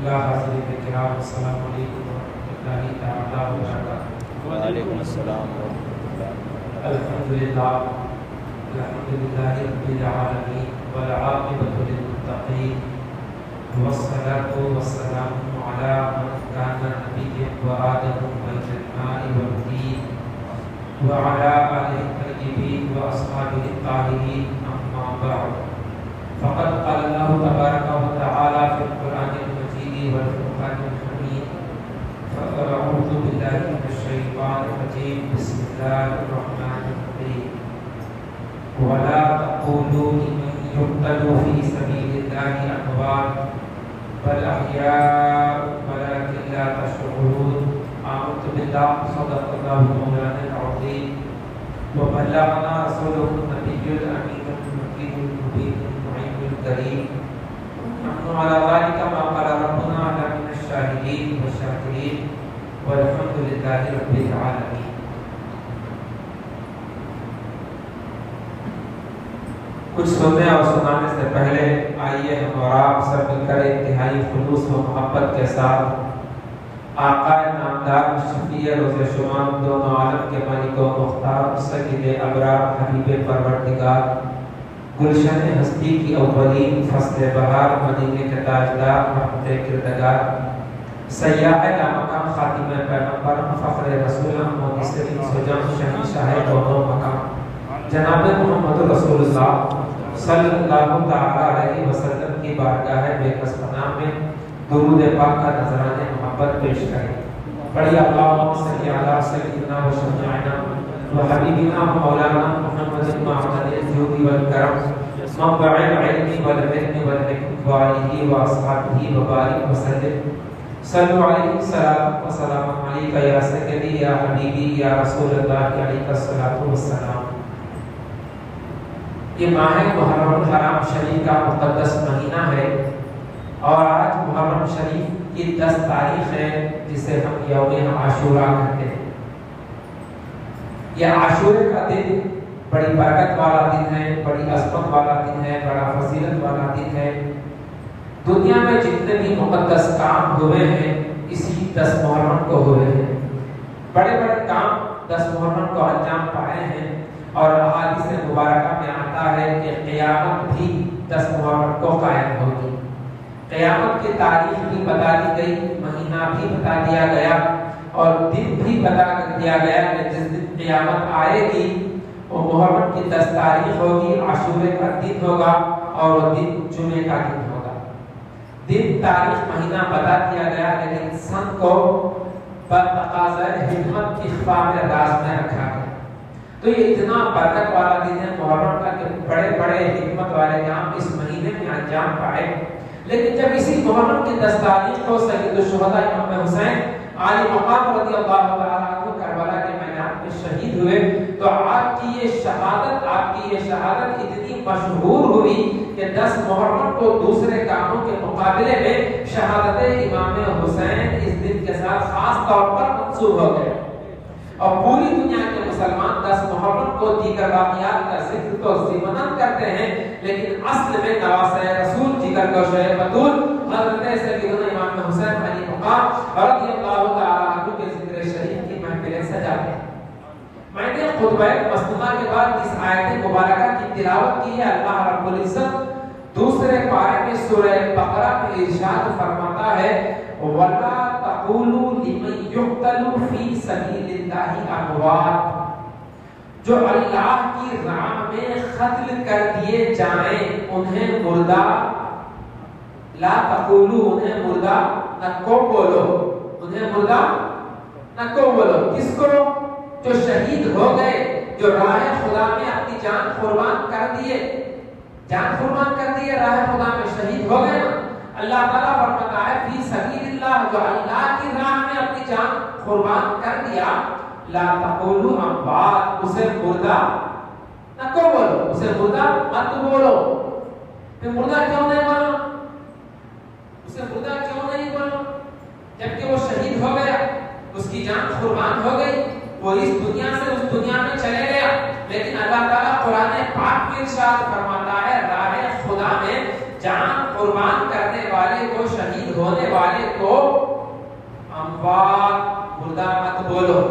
اللہ حاضرین کرام السلام علیکم ورحمۃ اللہ تعالیٰ وبرکاتہ۔ وعلیکم السلام ورحمۃ اللہ۔ الحمدللہ رب العالمین والعاقبۃ للمتقین والصلاة والسلام علی من کان نبیا وآدم بین الماء والطین وعلی آلہ الطیبین واصحابہ الطاہرین اما بعد، فقد قال اللہ تبارک و تعالی فی القرآن المجید والفرقان الحمید، فاعوذ باللہ من الشیطان الرجیم، بسم اللہ الرحمن الرحیم، ولا تقولوا لمن يقتل في سبيل الله أموات بل أحياء ولكن لا تشعرون، آمنت بالله صدق الله مولانا العظيم وبلغنا رسوله النبي الأمين المكين المبين المعين الكريم، نحن على ذلك ما قال ربنا على من الشاهدين والشاكرين والحمد لله رب العالمين۔ کچھ سننے اور سنانے سے پہلے آئیے ہم اور آپ سب مل کر انتہائی خلوص و محبت کے ساتھ آقا نامدار شفیع روز شمار دونوں عالم کے مالک و مختار سید ابرار حبیب پروردگار گلشن ہستی کی اولین فصل بہار مدینے کے تاجدار رحمت کردگار سیاح لامقام خاتم پیغمبر فخر رسول محمد سلیم سجام شہید شاہ دونوں مقام جناب محمد رسول اللہ صلی اللہ تعالی علیہ وسلم کی بارگاہ بے کس پناہ میں درود پاک کا نذرانِ محبت پیش کریں۔ پڑھی اللہم صلی علی سیدنا و شفیعنا و حبیبنا و مولانا محمد معدن الجود والکرم منبع العلم والعلم والحکم وآلہ و اصحابہ وبارک وسلم۔ صلو علیہ الصلاۃ والسلام علیک یا سیدی یا حبیبی یا رسول اللہ علیہ الصلاۃ والسلام۔ یہ ماہ محرم الحرام شریف کا مقدس مہینہ ہے اور آج محرم شریف کی 10 تاریخ ہے جسے ہم یوم عاشوراء کہتے ہیں۔ یہ عاشورے کا دن بڑی برکت والا دن ہے، بڑی عظمت والا دن ہے، بڑا فضیلت والا دن ہے۔ دنیا میں جتنے بھی مقدس کام ہوئے ہیں اسی 10 محرم کو ہوئے ہیں۔ بڑے بڑے کام 10 محرم کو انجام پائے ہیں اور احادیث مبارکہ میں آتا ہے کہ قیامت بھی 10 محرم کو قائم ہوگی۔ قیامت کی تاریخ بھی بتا دی گئی، مہینہ بھی بتا دیا گیا اور دن بھی بتا دیا گیا کہ جس دن قیامت آئے گی وہ محرم کی 10 تاریخ ہوگی، عاشورے کا دن ہوگا اور وہ دن جمعے کا دن ہوگا۔ دن تاریخ مہینہ بتا دیا گیا لیکن سن کو بتقاضۂ حکمت اخفاء میں راز میں رکھا گیا۔ تو یہ اتنا برکت والا دن ہے محرم کا کہ بڑے بڑے حکمت والے کام اس مہینے میں انجام پائے۔ لیکن جب اسی محرم کی 10 تاریخ کو سید الشہداء امام حسین علی مقام رضی اللہ تعالیٰ عنہ کربلا کے میدان میں شہید ہوئے تو آپ کی یہ شہادت اتنی مشہور ہوئی کہ 10 محرم کو دوسرے کاموں کے مقابلے میں شہادت امام حسین اس دن کے ساتھ خاص طور پر منسوب ہو گئے اور پوری دنیا کے مسلمان 10 محرم کو دیگر واقعات کا ذکر تو ضمناً کرتے ہیں لیکن اصل میں نواسۂ رسول جگر گوشۂ بطول حضرت سیدنا امام حسین علی مقام رضی اللہ تعالیٰ عنہ کے ذکر شریف کی محفلیں سجاتے ہیں۔ میں نے خطبہ مسنونہ کے بعد اس آیت مبارکہ کی تلاوت کی ہے۔ اللہ رب العزت دوسرے پارے میں سورہ بقرہ میں ارشاد فرماتا ہے وَلَا تَقُولُوا لِمَن يُقْتَلُ فِي سَبِيلِ اللَّهِ أَمْوَاتٌ، جو اللہ کی راہ میں قتل کر دیے جائیں انہیں مردہ، لا تقولوا انہیں مردہ نہ کو بولو، انہیں مردہ نہ کو بولو۔ کس کو؟ جو شہید ہو گئے، جو راہ خدا میں اپنی جان قربان کر دیے، راہ خدا میں شہید ہو گئے نا۔ اللہ تعالیٰ فرماتا ہے فی سبیل اللہ، جو اللہ کی راہ میں اپنی جان قربان کر دیا، لا تقولوا اموات، اسے مردہ نہ کو بولو، اسے مردہ مت بولو۔ پھر مردہ کیوں نہیں بولو؟ اسے مردہ کیوں نہیں بولو جبکہ وہ شہید ہو گیا، اس کی جان قربان ہو گئی، وہ اس دنیا سے اس دنیا میں چلے گیا، لیکن اللہ تعالیٰ قرآن پاک میں ارشاد فرماتا ہے راہ خدا میں جان قربان کرنے والے کو، شہید ہونے والے کو اموات مردہ مت بولو.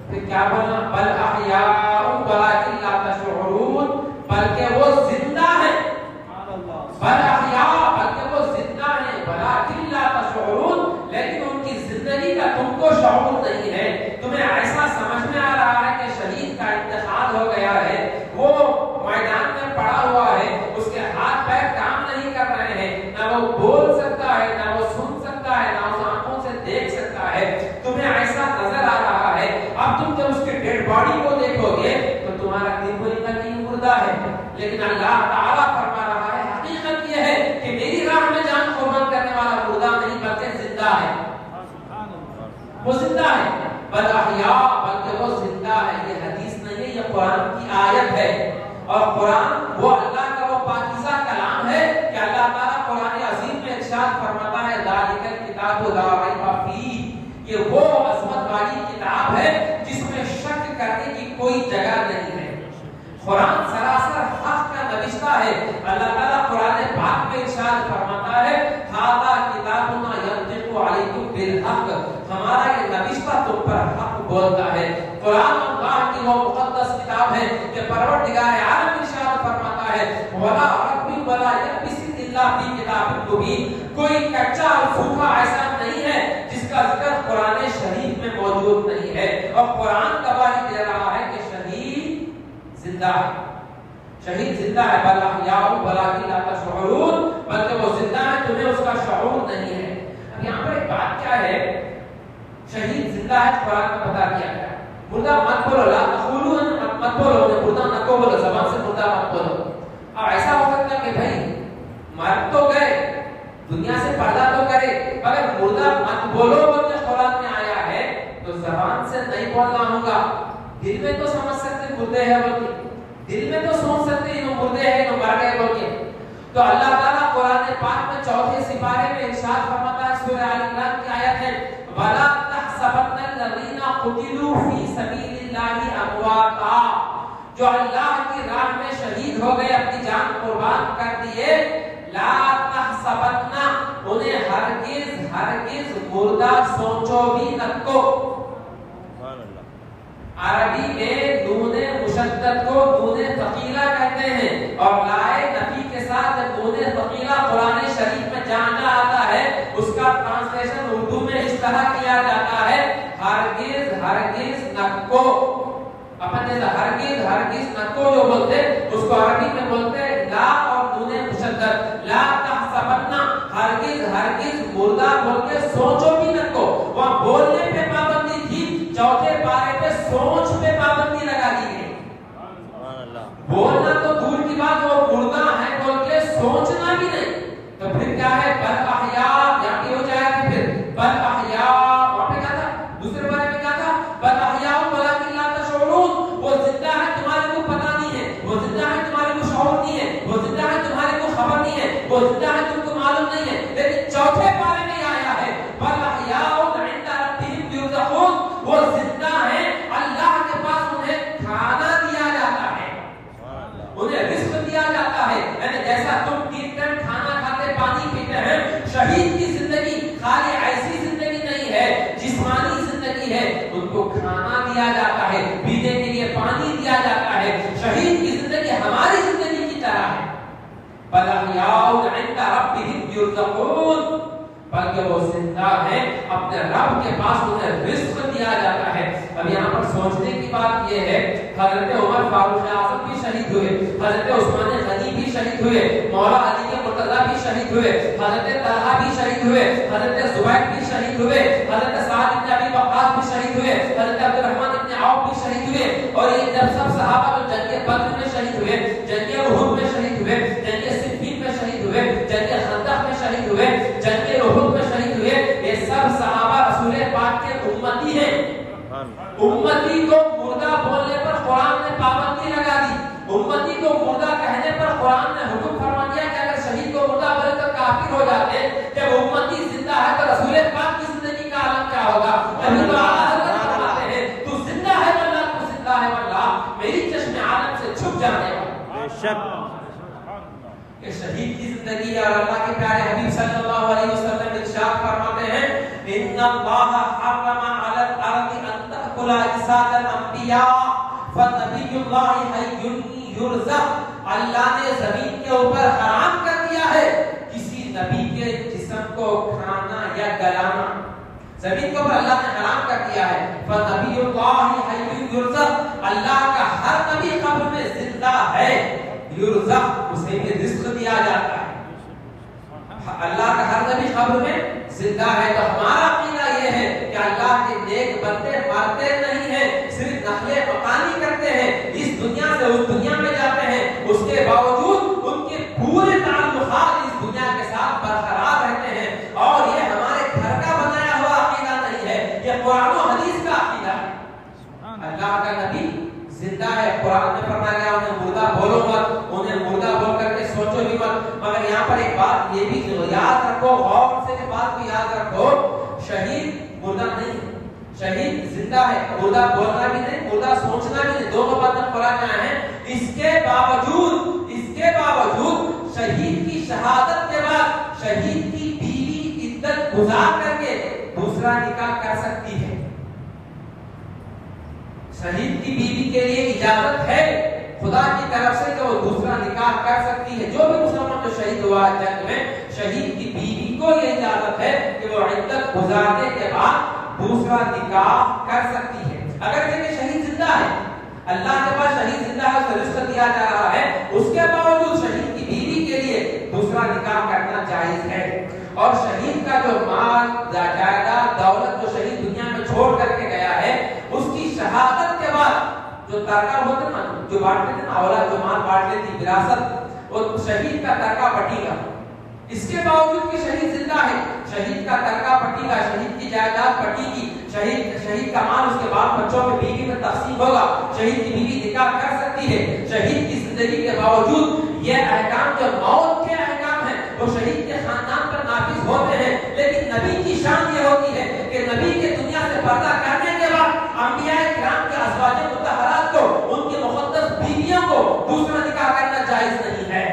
پھر کیا بولنا؟ بل احیاء ولکن لا تشعرون، بلکہ وہ زندہ ہے. بل احیاء، بلکہ وہ زندہ ہے، ولکن لا تشعرون، لیکن ان کی زندگی کا تم کو شعور نہیں ہے. تمہیں ایسا سمجھ میں آ رہا ہے کہ شہید کا انتقال ہو گیا ہے، وہ میدان میں پڑا ہوا ہے، اس کے ہاتھ پیر کام نہیں کر رہے ہیں، نہ وہ بول سکتا ہے، نہ وہ سن سکتا ہے، نہ اس آنکھوں سے دیکھ سکتا ہے. تمہیں ایسا نظر آ رہا ہے. اب تم جب اس کے ڈیڈ باڈی کو دیکھو گے تو تمہارا دل بولے گا کہ یہ مردہ ہے. لیکن اللہ تعالیٰ فرما رہا ہے حقیقت یہ ہے کہ میری راہ میں جان قربان کرنے والا مردہ نہیں بلکہ زندہ ہے. وہ زندہ ہے. بل احیاء، بلکہ وہ زندہ ہے. یہ حدیث نہیں ہے، یہ قرآن کی آیت ہے. اور قرآن وہ اللہ کا وہ پاکیزہ کلام ہے کہ اللہ تعالیٰ قرآن عظیم میں ارشاد فرماتا ہے ذالک الکتاب لا ریب فیہ، یہ وہ عظمت والی کتاب ہے جس میں شک کرنے کی کوئی جگہ نہیں ہے. قرآن سراسر حق کا نوشتہ ہے. اللہ تعالیٰ قرآن پاک میں ارشاد فرماتا ہے ھذا کتابنا ینطق علیکم بالحق، ہمارا یہ نوشتہ تم پر حق بولتا ہے. قرآن اللہ کی وہ مقدس کتاب ہے کہ پروردگار عالم ارشاد فرماتا ہے ولا رب ولا یبس الا فی کتاب مبین، کوئی کچا اور سوکھا ایسا نہیں ہے جس کا ذکر قرآن شریف میں موجود نہیں ہے. اور قرآن گواہی دے رہا ہے کہ شہید زندہ ہے. شہید زندہ ہے. بل احیاء ولکن لا تشعرون، بلکہ وہ زندہ ہے، تمہیں اس کا شعور نہیں ہے. اب یہاں پر ایک بات کیا ہے، شہید زندہ ہے قرآن کا بتا دیا گیا. مردہ مت بولو، لا تقولوا مت بولو، مردہ نہ کو بولو، زبان سے مردہ مت بولو. اب ایسا ہو سکتا ہے کہ بھائی مر تو گئے، دنیا سے پردہ تو کرے، اگر مردہ مت بولو بولتے قرآن میں آیا ہے تو زبان سے نہیں بولنا ہوگا. دل میں تو سمجھ سکتے مردے ہیں بول کے، دل میں تو سوچ سکتے ہیں مردے ہیں تو مر گئے بول کے. تو اللہ تعالیٰ قرآن پاک میں 4 سپارے میں ارشاد فرماتا ہے، سورہ آل عمران کی آیت ہے وَلَا تَحْسَبَنَّ الَّذِينَ قُتِلُوا فِي سَبِيلِ اللَّهِ أَمْوَاتًا، جو اللہ کی راہ میں شہید ہو گئے، اپنی جان قربان کر دیے، لا تحسبن، انہیں ہرگز ہرگز مردہ سوچو بھی نہ کو. عربی میں نون مشدد کو نون ثقیلہ کہتے ہیں، اور لائے نفی کے ساتھ نون ثقیلہ قرآن شریف میں جانا آتا ہے، اس کا ٹرانسلیشن اردو میں اس طرح کیا جاتا ہے ہرگز ہرگز نہ کو. اپن جیسا ہرگز ہرگز نہ کو جو بولتے اس کو عربی میں بولتے لا اور نون مشدد. لا تحسبن، ہرگز ہرگز مردہ بول کے سوچو بھی نہ کو. وہاں بولنے پہ پابندی تھی، 4 پارے پہ سوچ پہ پابندی لگا دی گئی. بولنا تو دور کی بات، وہ مردہ ہے بول کے سوچنا بھی نہیں. تو پھر کیا ہے؟ بل احیاء، یہاں کی ہو جائے گا پھر بل احیاء. وہاں پہ کیا تھا؟ دوسرے بارے میں کیا تھا؟ بل احیاء ولکن لا تشعرون، وہ زندہ ہے، تمہارے کو پتہ نہیں ہے، وہ زندہ ہے، تمہارے کو شعور نہیں ہے، وہ زندہ ہے، تمہارے کو خبر نہیں ہے، وہ زندہ ہے، تم کو معلوم نہیں ہے. لیکن 4 پارے میں آیا ہے بل احیاء عند ربهم یرزقون، وہ زندہ ہیں، اللہ کے پاس انہیں کھانا دیا جاتا ہے، انہیں رزق دیا جاتا ہے. یعنی جیسا تم 3 ٹائم کھانا کھاتے پانی پیتے ہیں، شہید کی زندگی خالی ایسی زندگی نہیں ہے، جسمانی زندگی ہے. ان کو کھانا دیا جاتا ہے، پینے کے لیے پانی دیا جاتا ہے. شہید کی زندگی ہماری زندگی کی طرح ہے. بل احیاء عند ربهم یرزقون، بلکہ وہ زندہ ہیں، اپنے رب کے پاس انہیں رزق دیا جاتا ہے. اب یہاں پر سوچنے کی بات یہ ہے، حضرت عمر فاروق اعظم بھی شہید ہوئے، حضرت عثمان غنی بھی شہید ہوئے، مولا علی کے مرتضیٰ بھی شہید ہوئے، حضرت طلحہ بھی شہید ہوئے، حضرت زبیر بھی شہید ہوئے، حضرت سعد بن ابی وقاص بھی شہید ہوئے، حضرت عبد الرحمن بن عوف بھی شہید ہوئے. اور یہ جب سب صحابہ جو جنگ بدر میں شہید ہوئے، جنگ احد میں شہید ہوئے، جنگ صفین میں شہید ہوئے، جنگ خندق میں شہید ہوئے، جنگ احد میں شہید ہوئے، یہ سب صحابہ رسول پاک کے امتی ہیں. امتی کو مردہ بولنے پر قرآن نے پابندی لگا دی. امتی کو مردہ کہنے پر قرآن نے حکم فرما دیا کہ اگر شہید کو مردہ بولے تو کافر ہو جاتے. جب امتی زندہ ہے تو رسول پاک کی زندگی کا عالم کیا ہوگا؟ ابھی تو حضرت فرماتے ہیں تو زندہ ہے واللہ، تو زندہ ہے واللہ، میری چشم عالم سے چھپ جانے والا. بے شک کہ شہید کی زندگی یا اور اللہ کے پیارے حبیب صلی اللہ علیہ وسلم ارشاد فرماتے ہیں ان اللہ حرم علی الارض ان تأکل اجساد الانبیاء فنبی اللہ حی یرزق، اللہ نے زمین کے اوپر حرام کر دیا ہے کسی نبی کے جسم کو کھانا یا گلانا، زمین کے اوپر اللہ نے حرام کر دیا ہے۔ فنبی اللہ حی یرزق، اللہ کا ہر نبی قبر میں زندہ ہے، یرزق اسے بھی رزق دیا جاتا ہے، اللہ کا ہر نبی قبر میں زندہ ہے۔ تو ہمارا عقیدہ یہ ہے کہ اللہ کے نیک بندے مرتے نہیں ہیں، صرف نقل مکانی کرتے ہیں، اس دنیا سے اس دنیا میں جاتے ہیں، اس کے باوجود ان کے پورے تعلقات اس دنیا کے ساتھ برقرار رہتے ہیں، اور یہ ہمارے گھر کا بنایا ہوا عقیدہ نہیں ہے، یہ قرآن و حدیث کا عقیدہ ہے۔ اللہ کا نبی زندہ ہے، قرآن میں فرمایا گیا انہیں مردہ بولو مت، انہیں مردہ بول کر کے سوچو بھی مت، مگر یہاں پر ایک بات یہ بھی یاد رکھو، غور سے اس بات کو یاد رکھو، شہید مردہ نہیں، شہید زندہ ہے، مردہ بولنا بھی نہیں، مردہ سوچنا بھی نہیں، دونوں باتیں قرآن میں ہیں۔ اس کے باوجود شہید کی شہادت کے بعد شہید کی بیوی عدت گزار کر کے دوسرا نکاح کر سکتی ہے، شہید کی بیوی کے لیے اجازت ہے خدا کی طرف سے کہ وہ دوسرا نکاح کر سکتی ہے، جو بھی مسلمان جو شہید ہوا جنگ میں، شہید کی بیوی کو یہ اجازت ہے کہ وہ عدت گزارنے کے بعد دوسرا نکاح کر سکتی ہے۔ اگر کہ شہید زندہ ہے، اللہ کے پاس شہید زندہ ہے، اسے رزق دیا جا رہا ہے، اس کے باوجود شہید کی بیوی کے لیے دوسرا نکاح کرنا جائز ہے۔ اور شہید کا جو مال جائیداد دولت جو شہید دنیا میں چھوڑ کر کے گیا ہے، اس کی شہادت کے بعد جو ترکہ ہوتا نا، جو بانٹتے تھے نا، اولاد جو مال بانٹ لیتی وراثت، وہ شہید کا ترکہ بٹے گا، اس کے باوجود کہ شہید زندہ ہے، شہید کا ترکہ بٹے گا، شہید کی جائیداد بٹے گی، شہید کا مال اس کے بعد بچوں میں بیوی میں تقسیم ہوگا، شہید کی بیوی نکاح کر سکتی ہے۔ شہید کی زندگی کے باوجود یہ احکام جو موت کے احکام ہیں وہ شہید کے خاندان پر نافذ ہوتے ہیں، لیکن نبی کی شان یہ ہوتی ہے کہ نبی کے دنیا سے پردہ کرنے کے بعد انبیاء کرام کے ازواج مطہرات کو، ان کی مقدس بیویوں کو دوسرا نکاح کرنا جائز نہیں ہے،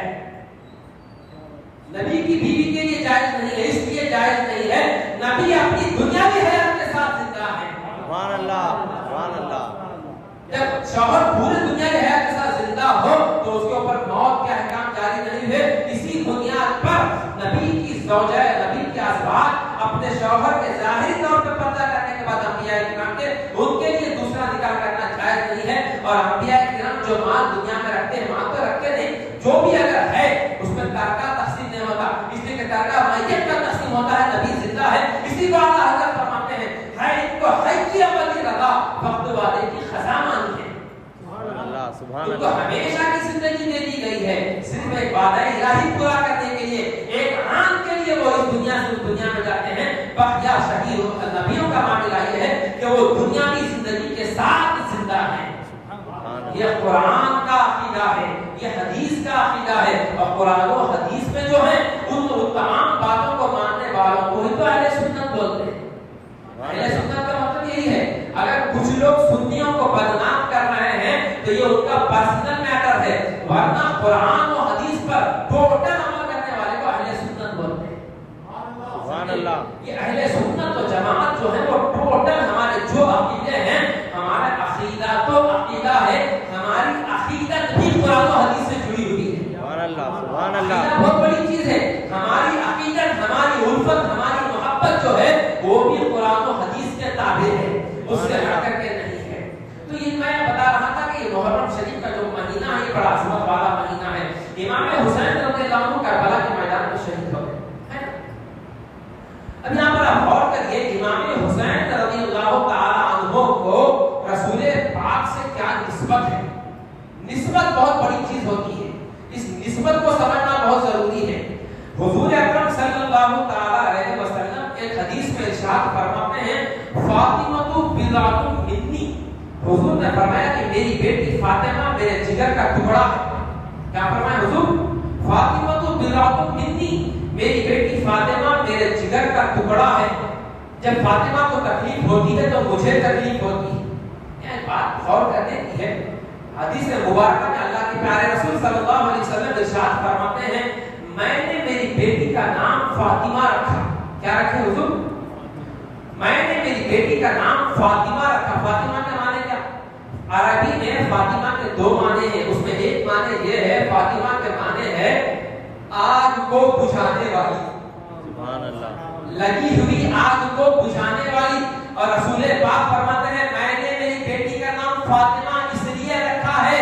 نبی کی بیوی کے لیے جائز نہیں ہے، اس لیے جائز نہیں ہے نبی اپنی دنیاوی حیات کے ساتھ زندہ ہے۔ سبحان اللہ، سبحان اللہ۔ جب شوہر پوری دنیا کی حیات کے ساتھ زندہ ہو تو اس کے اوپر موت کے احکام جاری نہیں ہوئے، اسی بنیاد پر نبی کی زوجہ، نبی کے ازواج اپنے شوہر کے ظاہری طور پر پردہ کرنے کے بعد انبیاء کرام کے ان کے لیے دوسرا نکاح کرنا جائز نہیں ہے۔ اور انبیاء کرام جو مال دنیا میں رکھتے ہیں، مال تو رکھتے نہیں، جو بھی اگر ہے اس میں ترکہ تقسیم نہیں ہوتا، اس لیے کہ ترکہ میت کا تقسیم ہوتا ہے، نبی زندہ ہے، اسی کو اللہ حضرت فرماتے ہیں ہے ان کو حج کی عملی رضا وقت والے کی خزانہ ہے۔ سبحان اللہ، ہمیشہ کی زندگی دے دی گئی ہے، صرف ایک وعدہ الہی پورا کرنے کے لیے، ایک آن کے لیے وہ اس دنیا سے اس دنیا میں جاتے ہیں۔ بقیہ شہید نبیوں کا معاملہ یہ ہے کہ وہ دنیاوی زندگی کے ساتھ زندہ ہیں۔ یہ قرآن کا عقیدہ ہے، یہ حدیث کا عقیدہ ہے، اور قرآن و حدیث میں جو ہے ان تمام باتوں کو ماننے والوں کو ہی تو اہل سنت بولتے ہیں۔ اہل سنت کا مطلب یہی ہے، اگر کچھ لوگ سنیوں کو بدنام کر رہے ہیں تو یہ ان کا پرسنل میٹر ہے، ورنہ قرآن و حدیث پر ٹوٹل عمل کرنے والے کو اہل سنت بولتے ہیں۔ سبحان اللہ، یہ اہل سنت و جماعت جو ہے وہ ٹوٹل ہمارے جو عقیدے ہیں، ہمارا عقیدہ تو عقیدہ ہے، ہماری عقیدت بھی قرآن و حدیث سے جڑی ہوئی ہے۔ سبحان اللہ، سبحان اللہ، عقیدہ بہت بڑی چیز ہے، ہماری عقیدت، ہماری الفت، ہماری محبت جو ہے وہ بھی قرآن و حدیث کے تابع ہے، اس سے ہٹ کر کے نہیں ہے۔ تو یہ میں بتا رہا تھا کہ یہ محرم شریف کا جو مہینہ ہے یہ بڑا عظمت والا مہینہ ہے۔ امام حسین رضی اللہ عنہ کربلا کے میدان میں شہید ہو گئے۔ اب یہاں پر آپ غور کریے، امام حسین رضی اللہ تعالی عنہ کو رسول پاک سے کیا نسبت ہے۔ نسبت بہت بڑی چیز ہوتی ہے، اس نسبت کو سمجھنا بہت ضروری ہے۔ حضور اکرم صلی اللہ تعالی علیہ وسلم ایک حدیث میں ارشاد فرماتے ہیں فاطمہ بضعۃ منی، حضور نے فرمایا کہ میری بیٹی فاطمہ میرے جگر کا ٹکڑا ہے۔ کیا فرمایا حضور؟ فاطمہ بضعۃ منی، میری بیٹی فاطمہ میرے جگر کا ٹکڑا ہے۔ جب فاطمہ کو تکلیف ہوتی ہے تو مجھے تکلیف ہوتی ہے۔ یہ بات غور کرنے کی ہے۔ حدیث مبارکہ میں اللہ کے پیارے رسول صلی اللہ علیہ وسلم ارشاد فرماتے ہیں میں نے میری بیٹی کا نام فاطمہ رکھا. کیا رکھے حضور؟ میں نے میری بیٹی کا نام فاطمہ رکھا. فاطمہ کے معنی کیا؟ عربی میں فاطمہ کے دو معنی ہیں. اس میں ایک معنی یہ ہے، فاطمہ کے معنی ہے آگ کو بجھانے والی. سبحان اللہ. لگی ہوئی آگ کو بجھانے والی. اور رسول پاک فرماتے ہیں میں نے میری بیٹی کا نام فاطمہ اس لیے رکھا ہے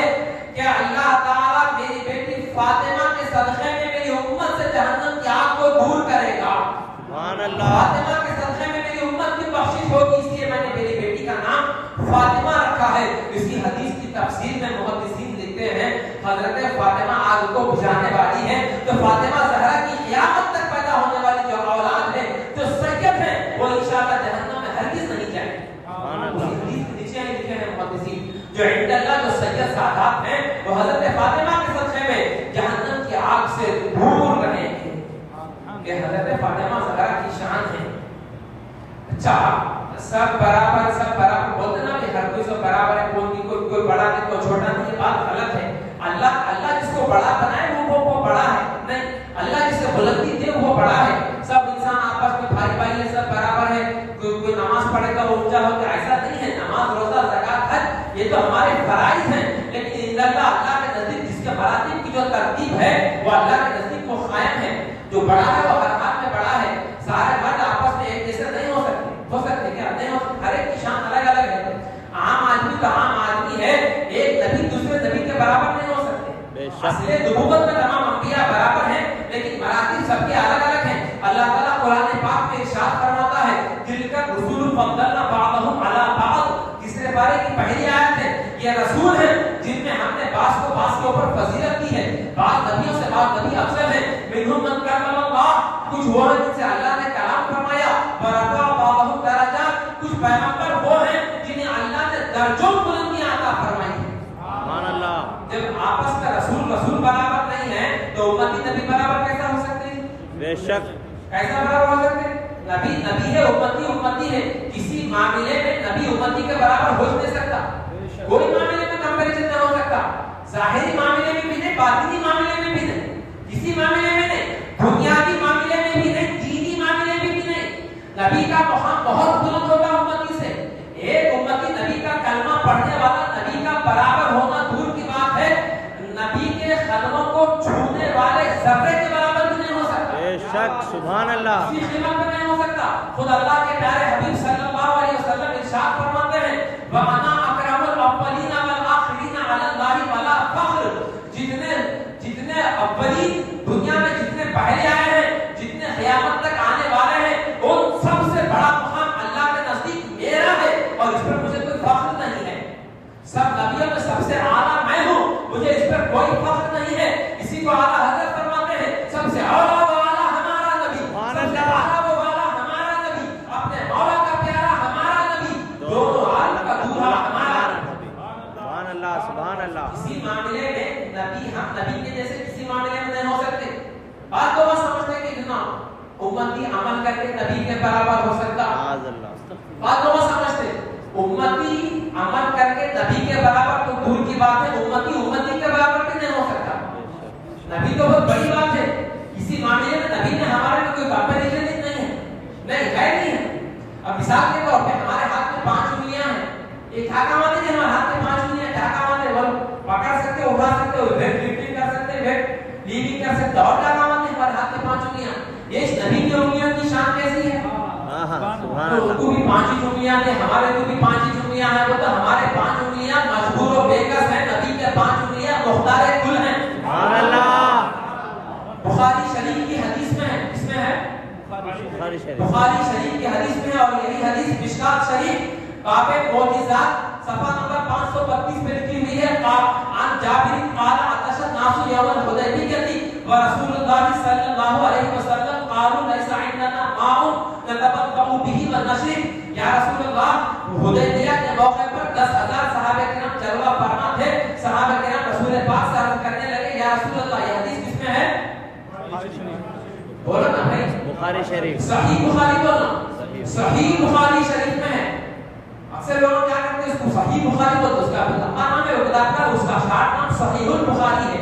کہ اللہ تعالیٰ میری بیٹی فاطمہ کے صدقے میں میری امت سے جہنم کی آگ کو دور کرے گا. سبحان اللہ. فاطمہ کے صدقے میں میری امت کی بخشش ہوگی، اس لیے میں نے میری بیٹی کا نام فاطمہ رکھا ہے. اس کی حدیث کی تفسیر میں محدثین لکھتے ہیں حضرت فاطمہ آگ کو بجھانے والی ہے، تو فاطمہ زہرا کی قیامت تک پیدا ہونے والی جو اولاد ہے، جو سید ہے، وہ انشاءاللہ جہنم میں ہرگز نہیں جائے. اس حدیث کے نیچے لکھے ہیں محدثین جو عند اللہ جو سید سادات ہیں وہ حضرت فاطمہ کے صدقے میں جہنم کی آگ سے دور رہیں گے. یہ حضرت فاطمہ زہرا کی شان ہے. اچھا سب برابر بولتے نا کہ ہر کوئی سب برابر ہے، کوئی بڑا نہیں کوئی چھوٹا نہیں. یہ بات غلط ہے. اللہ جس کو بڑا بنائے وہ بڑا ہے نہیں. اللہ جس سے بلندی دے وہ بڑا ہے. سب انسان آپس میں بھائی بھائی ہے، سب برابر ہے. کوئی نماز پڑھے گا وہ اونچا ہو کے، ایسا نہیں ہے. نماز روزہ زکات حج یہ تو ہمارے فرائض ہیں، لیکن اللہ کے نزدیک جس کے مراتب کی جو ترتیب ہے وہ اللہ کے نزدیک وہ قائم ہے. جو بڑا ہے وہ ہر حال میں بڑا ہے. سارے مرد آپس میں ایک جیسے نہیں ہو سکتے کیا؟ نہیں ہو سکتے. ہر ایک کی شان الگ الگ ہے. عام آدمی تو عام آدمی ہے، ایک نبی دوسرے نبی کے برابر نہیں ہو سکتے. اصل نبوت میں تمام انبیاء برابر ہیں، لیکن مراتب سب کے الگ الگ ہیں. اللہ تعالیٰ قرآن پاک میں ارشاد فرماتا ہے تلک الرسل فضلنا بعضهم على بعض. تیسرے پارے کی پہلی آیت ہے یہ رسول ہیں جن میں ہم نے بعض کو بعض کے اوپر فضیلت دی ہے. بعض نبیوں سے بعض نبی افضل ہیں. منهم من کلم اللہ، کچھ وہ ہیں جن سے اللہ نے کلام فرمایا. ورفع بعضهم درجات، کچھ پیغمبر وہ ہیں جنہیں اللہ نے درجوں بلندی عطا فرمائی. سبحان اللہ. جب آپس میں رسول برابر نہیں ہے تو امتی نبی برابر کیسا ہو سکتے ہیں؟ بے شک. کیسا برابر ہو سکتے ہیں؟ نبی ہے، امتی ہے. کسی معاملے میں نبی امتی کے برابر ہو نہیں سکتا. کوئی معاملے میں کمپیریزن نہیں ہو سکتا. ظاہری معاملے میں بھی نہیں، باطنی معاملے میں بھی نہیں، کسی معاملے میں نہیں، بنیادی معاملے میں بھی نہیں، دینی معاملے میں بھی نہیں. نبی کا مقام بہت بلند ہوگا امتی سے. ایک امتی نبی کا کلمہ پڑھنے والا نبی کا برابر ہونا دور کی بات ہے، نبی کے قدموں کو چھونے والے ذرے کے برابر بھی نہیں ہو سکتا. بے شک. سبحان اللہ. کسی قیمت میں نہیں ہو سکتا. خود اللہ کے پیارے حبیب صلی اللہ علیہ وسلم ارشاد فرماتے ہیں وَأَنَا أَكْرَمُ الْأَوَّلِينَ وَالْآخِرِينَ عَلَى اللَّهِ وَلَا فَخْرٍ. جتنے اولین دنیا میں جتنے پہلے آئے ہیں، جتنے قیامت تک آنے والے ہیں، ان سب سے بڑا مقام اللہ کے نزدیک میرا ہے اور اس پر مجھے کوئی فخر نہیں ہے. سب نبیوں میں سب سے اعلیٰ میں ہوں، مجھے اس پر کوئی فخر نہیں ہے. اسی کو اعلیٰ حضرت فرماتے ہیں سب سے اعلیٰ وہ اعلیٰ ہمارا نبی، سب سے اعلیٰ وہ اعلیٰ ہمارا نبی، اپنے مولا کا پیارا ہمارا نبی، دونوں عالم کا دولہا ہمارا نبی. سبحان اللہ. سبحان اللہ. اسی معاملے میں نبی ہم نبی کے جیسے کسی معاملے میں نہیں ہو سکتے. بات تو وہ سمجھتے کہ اتنا امتی عمل کر کے نبی کے برابر ہو سکتا. بات تو وہ سمجھتے امتی عمل کر کے نبی کے برابر تو دور کی بات ہے، امتی کے برابر بھی نہیں ہو سکتا. نبی تو بہت بڑی بات ہے. کسی معاملے میں نبی نے ہمارے میں کوئی کمپیریزن نہیں ہے، نہیں ہے. اب مثال کے طور پہ ہمارے ہاتھ میں 5 انگلیاں ہیں. ایک ٹھاکا ماتے ہیں ہمارے ہاتھ میں 5 انگلیاں، ٹھاکا ماتے وہ پکڑ سکتے ہو، اٹھا سکتے ہو، ویٹ لفٹنگ کر سکتے ہیں، ویٹ لیونگ کر سکتے ہو. اور ٹھاکا ماتے ہیں ہمارے ہاتھ میں 5 انگلیاں. یہ اس نبی کی انگلیوں کی شان کیسی ہے؟ ان کو بھی 5 انگلیاں ہیں، ہمارے کو بھی 5 انگلیاں ہیں. وہ تو ہمارے 5 انگلیاں مجبور و بےکس ہیں، نبی کے 5 انگلیاں مختار کل ہیں. سبحان اللہ. بخاری شریف کی حدیث میں ہے، اس میں ہے بخاری شریف کی حدیث میں ہے، اور یہی حدیث مشکات شریف باب معجزات صفحہ نمبر 532 پہ لکھی ہوئی ہے. عن جابر قال عطش الناس يوم الحديبية ورسول الله صلى الله عليه وسلم قالوا ليس عندنا ماء نتبضع به ونشرب. یا رسول اللہ حدیبیہ کے موقع پر 10,000 صحابہ کرام جلوہ فرما تھے. صحابہ کرام رسول پاک سے عرض کرنے لگے یا رسول اللہ یہ حدیث کس میں ہے؟ بولو نا بھائی. بخاری شریف. صحیح بخاری بولنا. صحیح بخاری شریف میں ہے. اکثر لوگ کیا کرتے ہیں اس کو صحیح بخاری بولتے ہیں، اس کا لمبا نام ہے اس کا شارٹ نام صحیح البخاری ہے.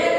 1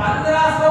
1500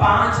5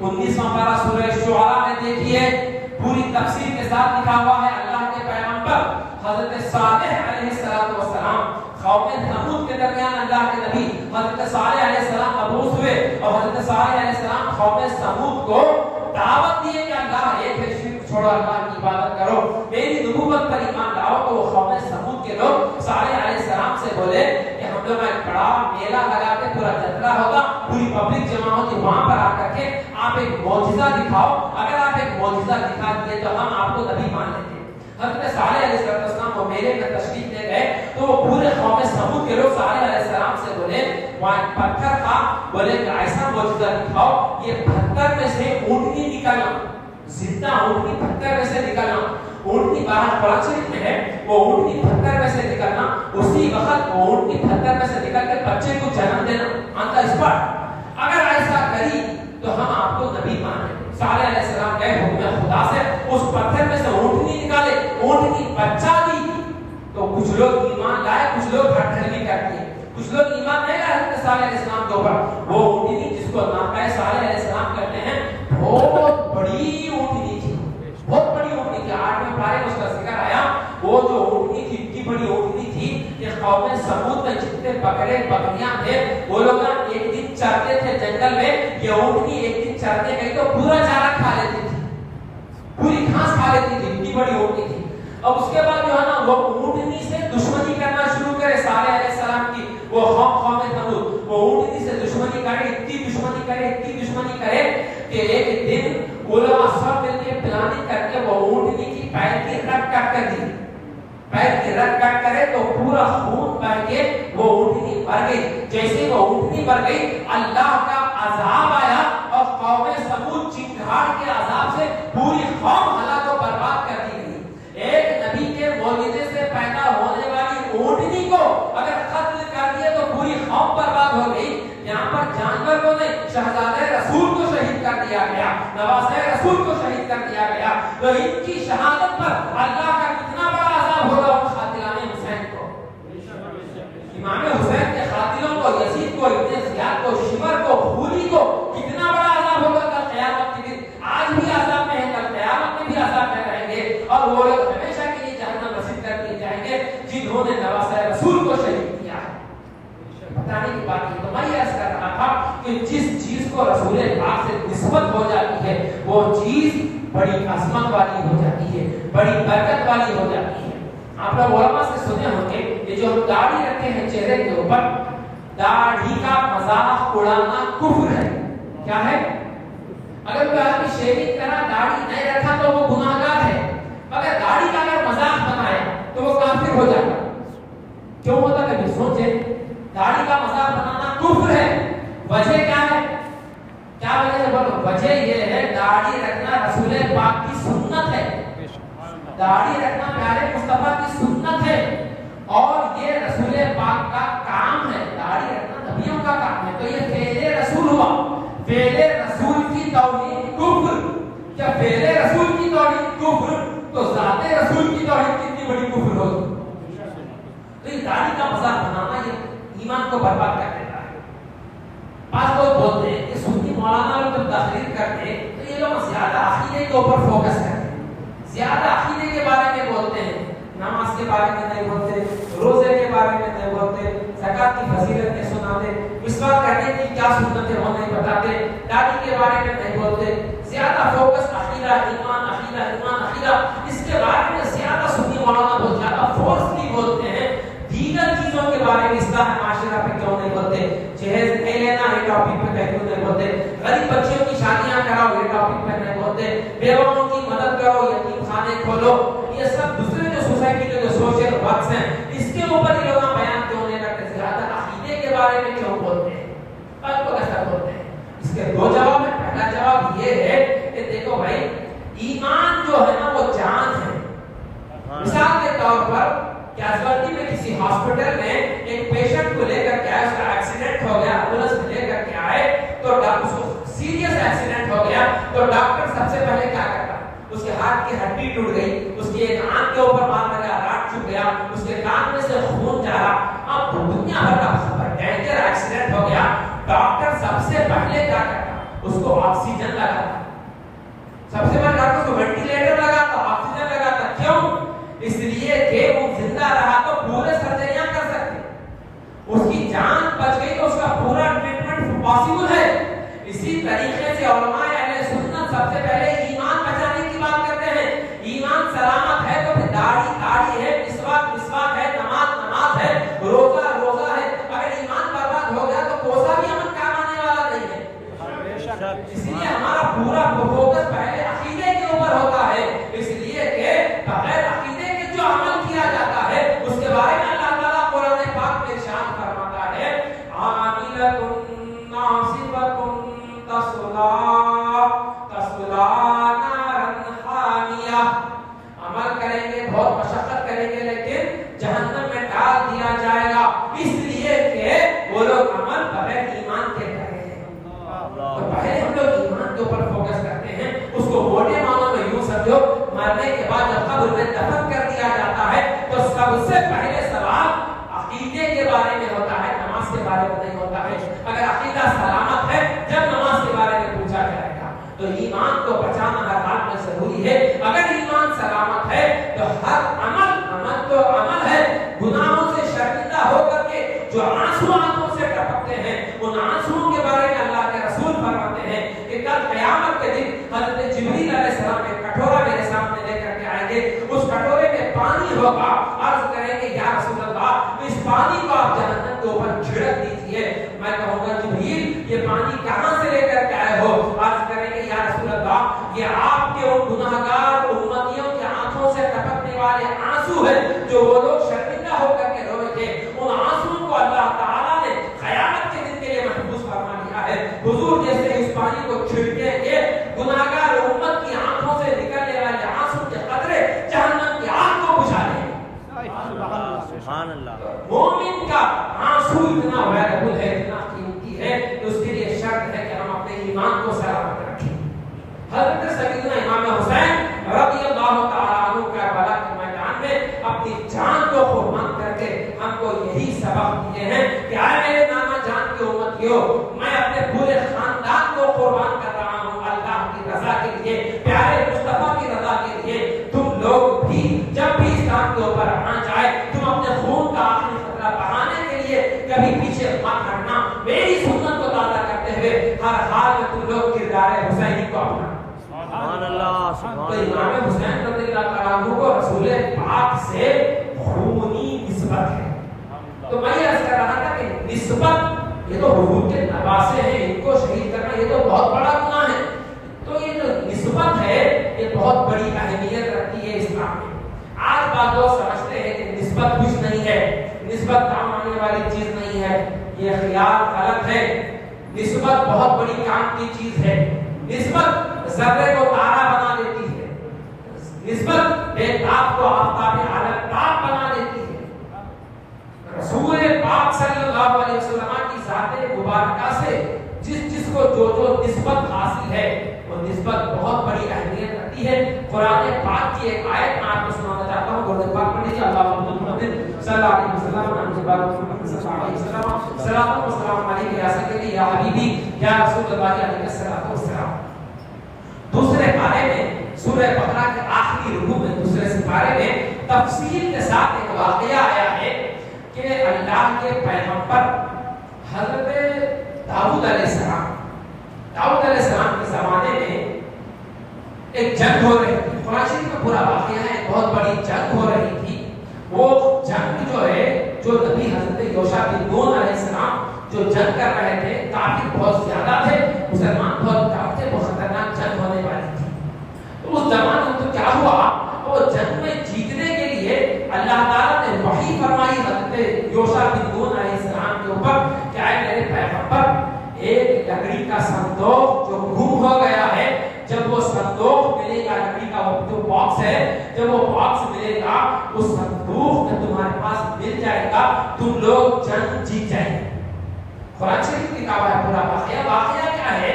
19واں پارہ سورہ شعراء میں دیکھیے پوری تفصیل کے ساتھ لکھا ہوا ہے اللہ کے پیغمبر حضرت صالح علیہ السلام قوم ثمود کے درمیان اللہ کے نبی حضرت صالح علیہ السلام مبعوث ہوئے اور حضرت صالح علیہ السلام قوم ثمود کو دعوت دیے کہ اللہ ایک ہے، شرک چھوڑو، اللہ کی عبادت کرو، میری نبوت پر ایمان لاؤ۔ تو وہ قوم ثمود کے لوگ صالح علیہ السلام سے بولے کہ ہم لوگ ایک بڑا میلہ لگا کے پورا جترا ہوگا، پوری پبلک جمع ہوگی، وہاں پر آ کر کے آپ ایک معجزہ دکھاؤ، اگر آپ ایک معجزہ دکھا دیے تو ہم آپ کو نبی مان لیتے ہیں۔ حضرت صالح علیہ السلام وہ میلے میں تشریف لے گئے تو وہ پورے قوم ثمود کے لوگ صالح علیہ السلام سے بولے وہاں ایک پتھر تھا، بولے کہ ایسا معجزہ دکھاؤ یہ پتھر میں سے اونٹنی نکلنا، زندہ اونٹنی پتھر میں سے نکلنا، اونٹنی باہر قرآن شریف میں ہے وہ اونٹنی پتھر میں سے نکلنا، اسی وقت وہ اونٹنی پتھر میں سے نکل کے بچے کو جنم دینا آن دا اسپاٹ، اگر ایسا کری تو ہم آپ کو نبی مانیں۔ صالح علیہ السلام گئے حکم خدا سے اس پتھر میں سے اونٹنی نکالے، اونٹنی بچہ دی، تو کچھ لوگ ایمان لائے، کچھ لوگ ہٹھڑی کر دیے، کچھ لوگ ایمان نہیں لائے حضرت صالح علیہ السلام کے اوپر۔ وہ اونٹنی جس کو ناقہ صالح علیہ السلام کہتے ہیں بہت بڑی اونٹنی تھی، بہت بڑی اونٹنی تھی، 8ویں پارے میں اس کا ذکر آیا۔ وہ جو اونٹنی تھی اتنی بڑی اونٹنی تھی کہ قوم ثمود میں جتنے بکرے بکریاں تھے وہ لوگ ایک دن چرتے تھے جنگل میں، یہ اونٹنی ایک دن چرتے گئی تو پورا چارہ کھا لیتی تھی، پوری گھاس کھا لیتی تھی، اتنی بڑی اونٹنی تھی۔ اب اس کے بعد جو ہے نا وہ اونٹنی سے دشمنی کرنا شروع کرے صالح علیہ السلام کی، وہ قوم ثمود وہ اونٹنی سے دشمنی کرے، اتنی دشمنی کرے، اتنی دشمنی کرے کہ ایک دن علماء سب مل کے پلاننگ کر کے وہ اونٹنی کی پیر کی رگ کٹ کر دی، پیر کی رگ کٹ کرے تو پورا خون بہ کے وہ اونٹنی مر گئی۔ جیسے وہ اونٹنی مر گئی اللہ کا عذاب آیا اور قوم ثمود چنگھاڑ کے عذاب سے پوری قوم ہلاک و برباد کر دی گئی۔ ایک نبی کے معجزے سے پیدا ہونے والی اونٹنی کو اگر قتل کر دیے تو پوری قوم برباد ہو گئی۔ یہاں پر جانور کو نہیں، شہزادہ رسول کو شہید کر دیا گیا، نواسہ رسول کو شہید کر دیا گیا۔ تو ان کی شہادت پر اللہ کا کتنا بڑا عذاب ہوگا ان قاتلان حسین کو، امام حسین کے قاتلوں کو، یزید کو، ابن زیاد کو، شمر کو، خولی کو کتنا بڑا عذاب ہوگا کل قیامت کے دن۔ آج بھی عذاب میں ہے، کل قیامت میں بھی عذاب میں رہیں گے اور وہ لوگ ہمیشہ کے لیے جہنم نصیب کر دیے جائیں گے جنہوں نے نواسہ رسول کو شہید کیا ہے۔ بتانے کی بات یہ تو میں یہ عرض کر رہا تھا کہ جس چیز کو رسول پاک سے نسبت ہو جاتی ہے وہ چیز بڑی عظمت والی ہو جاتی ہے، بڑی برکت والی ہو جاتی ہے۔ آپ لوگ علماء سے سنے ہوں گے یہ جو ہم داڑھی رکھتے ہیں چہرے کے اوپر، داڑھی کا مذاق اڑانا کفر ہے۔ کیا ہے؟ اگر کوئی آدمی شیونگ کرا داڑھی نہیں رکھا تو وہ گناہگار ہے، مگر داڑھی کا اگر مذاق بنائے تو وہ کافر ہو جاتا۔ کیوں ہوتا کبھی سوچے؟ داڑھی کا مذاق بنانا کفر ہے، وجہ کیا ہے؟ کیا وجہ ہے بولو؟ وجہ یہ ہے داڑھی رکھنا رسول پاک کی سنت ہے، داڑھی رکھنا پیارے مصطفیٰ کی سنت ہے اور یہ رسول پاک کا کام ہے، داڑھی رکھنا نبیوں کا کام ہے۔ تو یہ فعل رسول ہوا، فعل رسول کی توہین کفر، کیا فعل رسول کی توہین کفر تو ذات رسول کی توہین کتنی بڑی کفر ہوگی۔ تو یہ داڑھی کا مذاق بنانا یہ ایمان کو برباد کر دیتا ہے۔ بعض لوگ بولتے ہیں کہ سنی مولانا لوگ جب تقریر کرتے ہیں تو یہ لوگ زیادہ عقیدے کے اوپر فوکس کرتے ہیں، زیادہ عقیدے کے بارے میں بولتے ہیں، نماز کے بارے میں نہیں بولتے، روزے کے بارے میں نہیں بولتے، زکات کی فضیلت نہیں سناتے، مسواک کرنے کی کیا سنت ہے وہ نہیں بتاتے، داڑھی کے بارے میں نہیں بولتے، زیادہ فوکس عقیدہ ایمان عقیدہ ایمان عقیدہ، اس کے بارے میں زیادہ سنی مولانا بہت زیادہ فورسلی بولتے ہیں۔ دیگر چیزوں کے بارے میں اصلاح معاشرہ پہ کیوں نہیں بولتے؟ جہیز نہیں لینا یہ ٹاپک پہ کیوں نہیں بولتے؟ غریب بچیوں کی شادیاں کراؤ یہ ٹاپک پہ نہیں بولتے؟ بیواؤں کی مدد کرو، یتیم خانے کھولو، یہ سب دوسرے جو سوسائٹی کے جو سوشل ورکس ہیں اس کے اوپر یہ لوگ بیان کیوں نہیں کرتے؟ زیادہ عقیدے کے بارے میں کیوں بولتے ہیں؟ اور کو ایسا بولتے ہیں؟ اس کے دو جواب ہیں۔ پہلا جواب یہ ہے کہ دیکھو بھائی ایمان جو ہے نا وہ جان ہے۔ مثال کے طور پر کیجوالٹی میں کسی ہاسپٹل میں ایک پیشنٹ کو لے کر کے آئے، اس کا ایکسیڈنٹ ہو گیا، ایمبولینس میں لے کر کے آئے تو اس کو سیریس ایکسیڈنٹ ہو گیا تو ڈاکٹر سب سے پہلے کیا کرتا؟ اس کے ہاتھ کی ہڈی ٹوٹ گئی، اس کی ایک آنکھ کے اوپر مار لگا، راڈ چھپ گیا، اس کے کان میں سے خون جا رہا، اب دنیا بھر کا خبر ڈینجر ایکسیڈنٹ ہو گیا، ڈاکٹر سب سے پہلے کیا کرتا؟ اس کو آکسیجن لگاتا، سب سے پہلے ڈاکٹر کو وینٹیلیٹر لگاتا، آکسیجن لگاتا. کیوں؟ اس لیے کہ وہ زندہ رہا تو پورے سرجریاں کر سکتے، اس کی جان بچ گئی تو اس کا پورا ٹریٹمنٹ پاسبل ہے. اسی طریقے سے علماء اہل سنت سب سے پہلے ایمان بچانے کی بات کرتے ہیں. ایمان سلامت ہے تو پھر داڑھی ہے، مسواک ہے، نماز ہے، روزہ ہے. اگر ایمان برباد ہو گیا تو کوسا بھی عمل کام آنے والا نہیں ہے. اس لیے ہمارا پورا فوکس پہلے عقیدے کے اوپر ہوتا ہے، اس لیے کہ بغیر عقیدے کے جو عمل کیا جاتا ہے اس کے بارے میں اللہ تعالیٰ قرآن پاک میں ارشاد فرماتا ہے عاملۃ ناصبۃ تصلا نارا حامیہ. عمل کریں گے، بہت مشقت کریں گے، لیکن جہنم میں ڈال دیا جائے گا، اس لیے کہ وہ لوگ عمل بغیر ایمان کے کریں گے. تو پہلے ہم لوگ ایمان کے اوپر فوکس کرتے ہیں. اس کو موٹے معنوں میں یوں سمجھو، مرنے کے بعد جب قبر میں دفن کر دیا جاتا ہے تو سب سے پہلے سوال عقیدے کے بارے میں ہوتا ہے، نماز کے بارے میں نہیں ہوتا ہے. اگر عقیدہ سلامت ہے جب نماز کے بارے میں پوچھا جائے گا. تو ایمان کو بچانا ہر حال میں ضروری ہے. اگر ایمان سلامت ہے تو ہر عمل تو عمل ہے. گناہوں سے شرمندہ ہو کر کے جو آنسو آنکھوں سے ٹپکتے ہیں، ان آنسوؤں کے بارے میں اللہ کے رسول فرماتے ہیں کہ کل قیامت کے دن حضرت جبریل علیہ السلام ایک کٹورا میرے سامنے لے کر کے آئیں گے. اس کٹورے میں پانی ہوگا. عرض کریں گے یا رسول اللہ اس پانی کو آپ جہنم کے اوپر چھڑک دیجیے. میں کہوں گا جبریل یہ پانی کہاں سے لے کر کے آئے ہو؟ عرض کریں گے یا رسول اللہ یہ آپ کے ان گناہگار امتیوں کی آنکھوں سے ٹپکنے والے آنسو ہیں جو وہ لوگ شرمندہ ہو کر کے روئے تھے. ان آنسوؤں کو اللہ تعالیٰ نے قیامت کے دن کے لیے محفوظ فرما لیا ہے. حضور جیسے اس پانی کو چھڑکیں گے گناہگار امت کی آنکھوں سے نکلنے والے آنسو کے قطرے جہنم کی آگ کو بجھا لیں گے. سبحان اللہ. مومن کا آنسو اتنا ویلیبل ہے، اتنا قیمتی ہے، اس کے لیے شرط ہے کہ ہم اپنے ایمان کو سلامت رکھیں. حضرت سیدنا امام حسین رضی اللہ تعالیٰ عنہ کربلا کے میدان میں اپنی جان کو قربان کر کے ہم کو یہی سبق دیے ہیں کہ اے میرے نانا جان کی امتیوں، میں اپنے پورے خاندان کو قربان کر رہا ہوں اللہ کی رضا کے لیے، پیارے مصطفیٰ کی رضا کے لیے. تم لوگ بھی جب بھی اسلام کے اوپر آنا جائے تم اپنے خون کا آخری خطرہ بہانے کے لیے کبھی پیچھے مت ہٹنا. میری سنت کو تازہ کرتے ہوئے ہر حال میں تم لوگ کردار حسینی کو اپنا. سبحان اللہ. تو امام حسین رضی اللہ تعالیٰ عنہ کو رسول پاک سے خونی نسبت ہے. تو میں یہ عرض کر رہا تھا کہ نسبت یہ تو حضور کے نواسے ہیں، ان کو شہید کرنا یہ تو بہت بڑا گناہ ہے. تو یہ جو نسبت ہے یہ بہت بڑی اہمیت رکھتی ہے اسلام میں. آج بعض لوگ سمجھتے ہیں کہ نسبت کچھ نہیں ہے، نسبت کام آنے والی چیز نہیں ہے. یہ خیال غلط ہے. نسبت بہت بڑی کام کی چیز ہے. نسبت ذرے کو تارا بنا دیتی ہے. نسبت بے تاب کو آفتاب عالمتاب بنا دیتی ہے. رسول پاک صلی اللہ علیہ وسلم کی ذات مبارکہ سے جس کو جو نسبت حاصل ہے وہ نسبت بہت بڑی اہمیت رکھتی ہے. قرآن پاک کی ایک آیت میں آپ کو سنانا چاہتا ہوں. قرآن پاک پڑھ لیجیے. اللہ محمد صلی اللہ علیہ وسلم نام بعد محمد صلی اللہ علیہ وسلم صلوات و سلام علیک یا سیدی یا حبیبی یا رسول اللہ علیہ الصلوۃ والسلام. دوسرے پارے میں سورہ بقرہ کے آخری رکوع میں دوسرے سپارے میں تفصیل کے ساتھ ایک واقعہ آیا ہے کہ اللہ کے پیغمبر حضرت داؤد علیہ السلام کے زمانے میں ایک جنگ ہو رہی تھی. قرآن شریف میں پورا واقعہ ہے. بہت بڑی جنگ ہو رہی تھی. وہ جنگ جو ہے جو نبی حضرت یوشع بن نون علیہ السلام جو جنگ کر رہے تھے کافر بہت زیادہ تھے، مسلمان بہت کم تھے، بہت خطرناک جنگ ہونے والی تھی. تو اس زمانے میں تو کیا ہوا، وہ جنگ میں جیتنے کے لیے اللہ تعالیٰ نے وحی فرمائی حضرت یوشع بن نون علیہ السلام کے اوپر کہ اے میرے پیغمبر ایک لکڑی کا صندوق جو گم ہو گیا ہے، جب وہ صندوق ملے گا، لکڑی کا وہ جو باکس ہے، جب وہ باکس ملے گا اس صندوق میں تمہارے پاس مل جائے گا، تم لوگ جنگ جیت جائیں گے. قرآن شریف کی کتاب ہے پورا واقعہ کیا ہے؟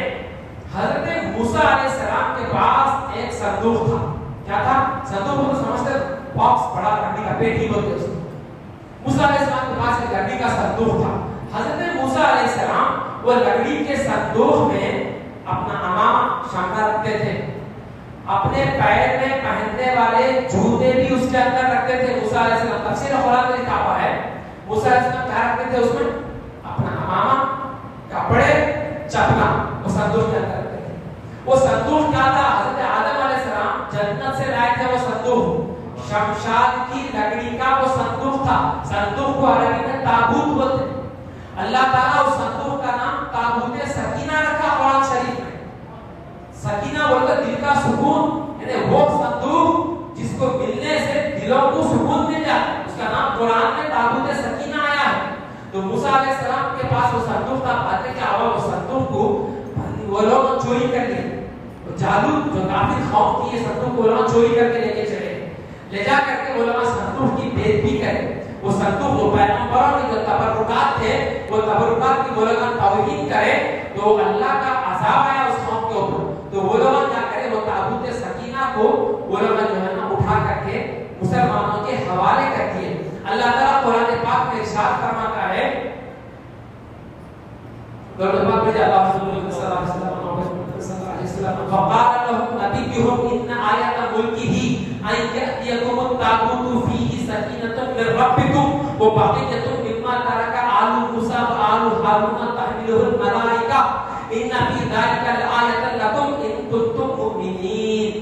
حضرت موسیٰ علیہ السلام کے پاس ایک صندوق تھا. کیا تھا؟ صندوق کو سمجھتے باکس بڑا لکڑی کا پیٹی بولتے اس کو. موسیٰ علیہ السلام کے پاس ایک لکڑی کا صندوق تھا. حضرت موسیٰ علیہ السلام وہ لکڑی کے صندوق میں اپنا امامہ شملہ رکھتے تھے، اپنے پیر میں پہننے والے جوتے بھی اس کے اندر رکھتے تھے۔ موسیٰ علیہ السلام تفسیر قرآن میں لکھا ہوا ہے، موسیٰ علیہ السلام کیا رکھتے تھے اس میں؟ اپنا امامہ، کپڑے، چپلا، وہ صندوق کے اندر رکھتے تھے۔ وہ صندوق کیا تھا؟ حضرت آدم علیہ السلام جنت سے لائے تھے وہ صندوق، شمشاد کی لکڑی کا وہ صندوق تھا۔ صندوق کو عربی میں تابوت بولتے ہیں۔ اللہ تعالیٰ اس صندوق کا نام تابوت سکینہ رکھا قرآن شریف میں۔ سکینہ بولتا دل کا سکون، یعنی وہ صندوق جس کو ملنے سے دلوں کو سکون مل جاتا ہے، اس کا نام قرآن میں تابوت سکینہ آیا ہے۔ تو موسیٰ علیہ السلام کے پاس وہ صندوق تھا، پاتے کیا ہوا وہ صندوق کو وہ لوگ چوری کر لیے، جالوت جو کافی خوف کی یہ صندوق وہ لوگ چوری کر کے لے کے چلے، لے جا کر کے وہ لوگ صندوق کی بے بھی کرے۔ وہ صندوق وہ پیغمبروں کے جو تبرکات تھے وہ تبرکات کی وہ لوگ توہین کرے تو اللہ کا عذاب آیا اس قوم کے اوپر۔ تو وہ لوگ کیا کرے، وہ تابوت سکینہ کو وہ لوگ جو ہے نا اٹھا کر کے مسلمانوں کے حوالے کر دیے۔ اللہ تعالیٰ قرآن پاک میں ارشاد فرماتا ہے، قرآن پاک میں اللہ صلی اللہ علیہ وسلم فقال لهم نبيهم ان آية ملكه ان يأتيكم التابوت فيه سكينة من ربكم وبقية مما ترك آل موسى وآل هارون تحمله الملائكة ان في ذلك لآية لكم ان كنتم مؤمنين۔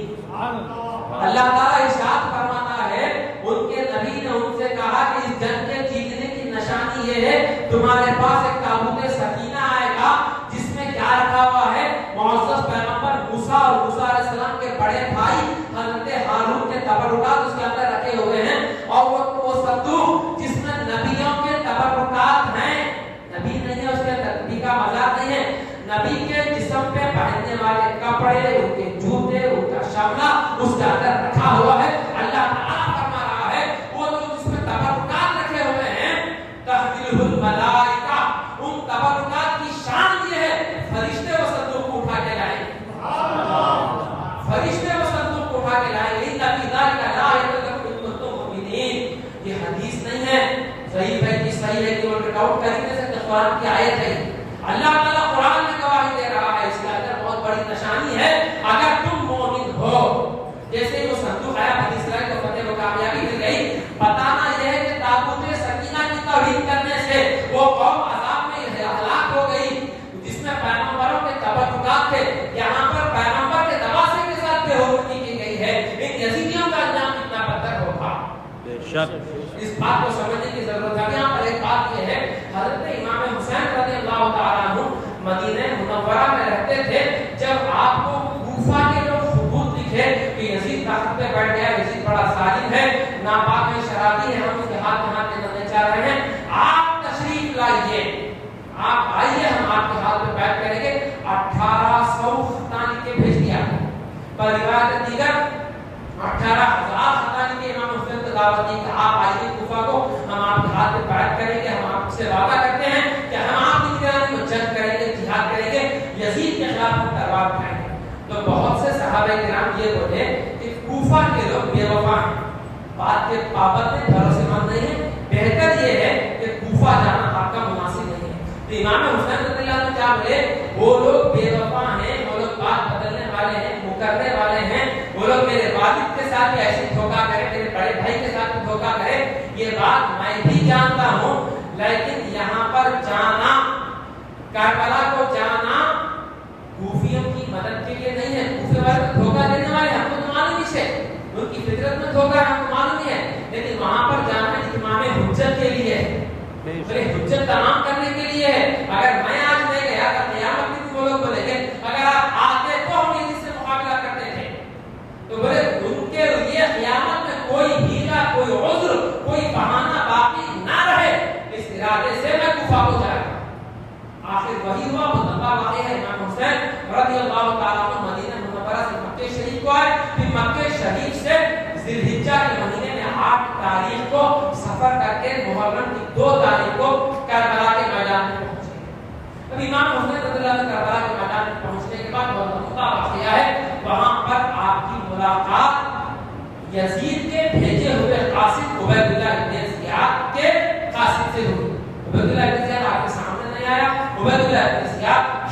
اللہ تعالیٰ ارشاد فرماتا ہے ان کے نبی نے ان سے کہا کہ اس جنگ کے جیتنے کی نشانی یہ ہے تمہارے پاس ایک تابوت سکینہ آئے گا جس میں کیا رکھا ہوا ہے، معزز پیغمبر موسیٰ اور موسیٰ علیہ السلام کے بڑے بھائی حضرت ہارون کے تبرکات اس کے اندر رکھے ہوئے ہیں، اور وہ صندوق جس میں نبیوں کے تبرکات ہیں، نبی نہیں ہے اس کے اندر، نبی کا مذاق نہیں ہے، نبی کے جسم پہ پہننے والے کپڑے، ان کے جوتے، ان کا شملہ اس کے اندر رکھا ہوا ہے۔ اللہ تعالیٰ فرما رہا ہے وہ جو جس میں تبرکات رکھے ہوئے ہیں، تحملہ الملائکہ، ان تبرکات کی شان یہ ہے فرشتے وہ صندوق کو اٹھا کے لائیں، فرشتے وہ صندوق کو اٹھا کے لائیں۔ ان فی ذلک لآیۃ لکم ان کنتم مؤمنین، یہ حدیث نہیں ہے، ضعیف ہے کہ صحیح ہے کہ وہ ریکارڈ کر نہیں سکتے، قرآن کی آیت ہے۔ اللہ تعالیٰ قرآن میں گواہی دے رہا ہے، اس کے اندر بہت بڑی نشانی ہے اگر تم مومن ہو۔ جیسے ہی وہ صندوق آیا بنی اسرائیل کو فتح و کامیابی مل گئی، بتانا یہ ہے کہ تابوت سکینہ کی توہین کرنے سے وہ قوم عذاب میں ہلاک ہو گئی جس میں پیغمبروں کے تبرکات تھے۔ یہاں پر پیغمبر کے دباسے کے ساتھ بے حرمتی کی گئی ہے، ان یزیدیوں کا انجام کتنا بدتر ہوگا، بے شک اس بات کو سمجھنے کی ضرورت ہے۔ یہاں پر ایک بات یہ ہے، حضرت امام حسین رضی اللہ تعالیٰ عنہ مدینہ منورہ میں رہتے تھے، جب آپ کو کوفہ کے لوگ ثبوت دکھے کہ یزید تخت پہ بیٹھ گیا، یزید بڑا ظالم ہے، ناپاک ہے، شرابی ہے، ہم اس کے ہاتھ میں ہاتھ دینا چاہ رہے ہیں، آپ تشریف لائیے، آپ آئیے، ہم آپ کے ہاتھ پہ بیٹھ کریں گے۔ 1800 خطانی کے بھیج دیا، پر روایت دیگر 18,000 خطانی کے امام حسین کو دعوت دی کہ آپ آئیے کوفہ کو، ہم آپ کے ہاتھ پہ بیعت کریں گے، ہم آپ سے وعدہ کرتے ہیں کہ ہم آپ کی نگرانی میں جنگ کریں گے، جہاد کریں گے، یزید کے خلاف ہم تلوار اٹھائیں گے۔ تو بہت سے صحابہ کرام یہ بولے کہ کوفہ کے لوگ بے وفا ہیں، بات کے پابند ہیں، بھروسے مند نہیں ہیں، بہتر یہ ہے کہ کوفہ جانا آپ کا مناسب نہیں ہے۔ تو امام حسین رضی اللہ عنہ کیا بولے، وہ لوگ بے وفا ہیں، وہ لوگ بات بدلنے والے ہیں، مکرنے والے ہیں، وہ لوگ میرے والد کے ساتھ بھی ایسے دھوکہ کرے، میرے بڑے بھائی کے ساتھ بھی دھوکہ کرے، یہ بات میں بھی جانتا ہوں، لیکن یہاں پر جانا، کربلا کو جانا کوفیوں کی مدد کے لیے نہیں ہے۔ کوفے والے دھوکہ دینے والے ہم کو تو معلوم ہی ہے، ان کی فطرت میں دھوکہ ہم کو معلوم ہی ہے، لیکن وہاں پر جانا اتمام حجت کے لیے ہے، حجت تمام کرنے کے لیے ہے۔ اگر میں آج نہیں گیا تو قیامت میں بھی وہ لوگ بولیں گے اگر آپ آتے تو ہم اس سے مقابلہ کرتے تھے، تو بولے ان کے لیے قیامت میں کوئی ہیلا، کوئی عذر، کوئی بہانہ باقی نہ رہے، اس ارادے سے میں کوفہ کو جایا۔ آخر وہی ہوا، وہ لمبا واقعہ ہے۔ امام حسین رضی اللہ تعالیٰ عنہ مدینہ منورہ سے مکہ شریف کو آئے، پھر مکہ شریف سے ذی الحجہ کے مہینے میں 8 تاریخ کو سفر کر کے محرم کی 2 تاریخ کو کربلا کے میدان میں پہنچے۔ اب امام حسین رضی اللہ عنہ کربلا کے میدان میں پہنچنے کے بعد بہت لمبا واقعہ ہے، وہاں پر آپ کی ملاقات یزید کے بھیجے ہوئے قاصد عبید اللہ ابن زیاد کے قاصد سے ہوئی۔ عبید اللہ ابن زیاد آپ کے سامنے نہیں آیا، عبید اللہ ابن زیاد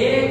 1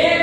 1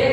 1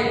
1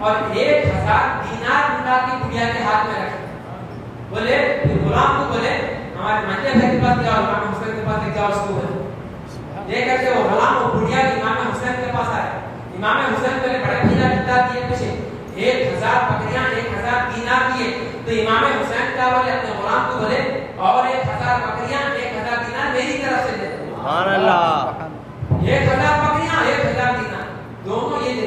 اور 1000 دینار نکال کے بڑھیا کے ہاتھ میں رکھے. بولے غلام کو بولے ہمارے منجر بھائی کے پاس جاؤ, امام حسین کے پاس لے جاؤ اس کو. لے کر کے وہ غلام وہ بڑھیا امام حسین کے پاس آئے. امام حسین کو بڑے بھیڑا کتا دیے پیچھے 1000 بکریاں 1000 دینار دیے. تو امام حسین کیا بولے اپنے غلام کو بولے اور 1000 بکریاں 1000 دینار میری طرف سے دے دو. سبحان اللہ. 1000 بکریاں 1000 دینار دونوں یہ دے.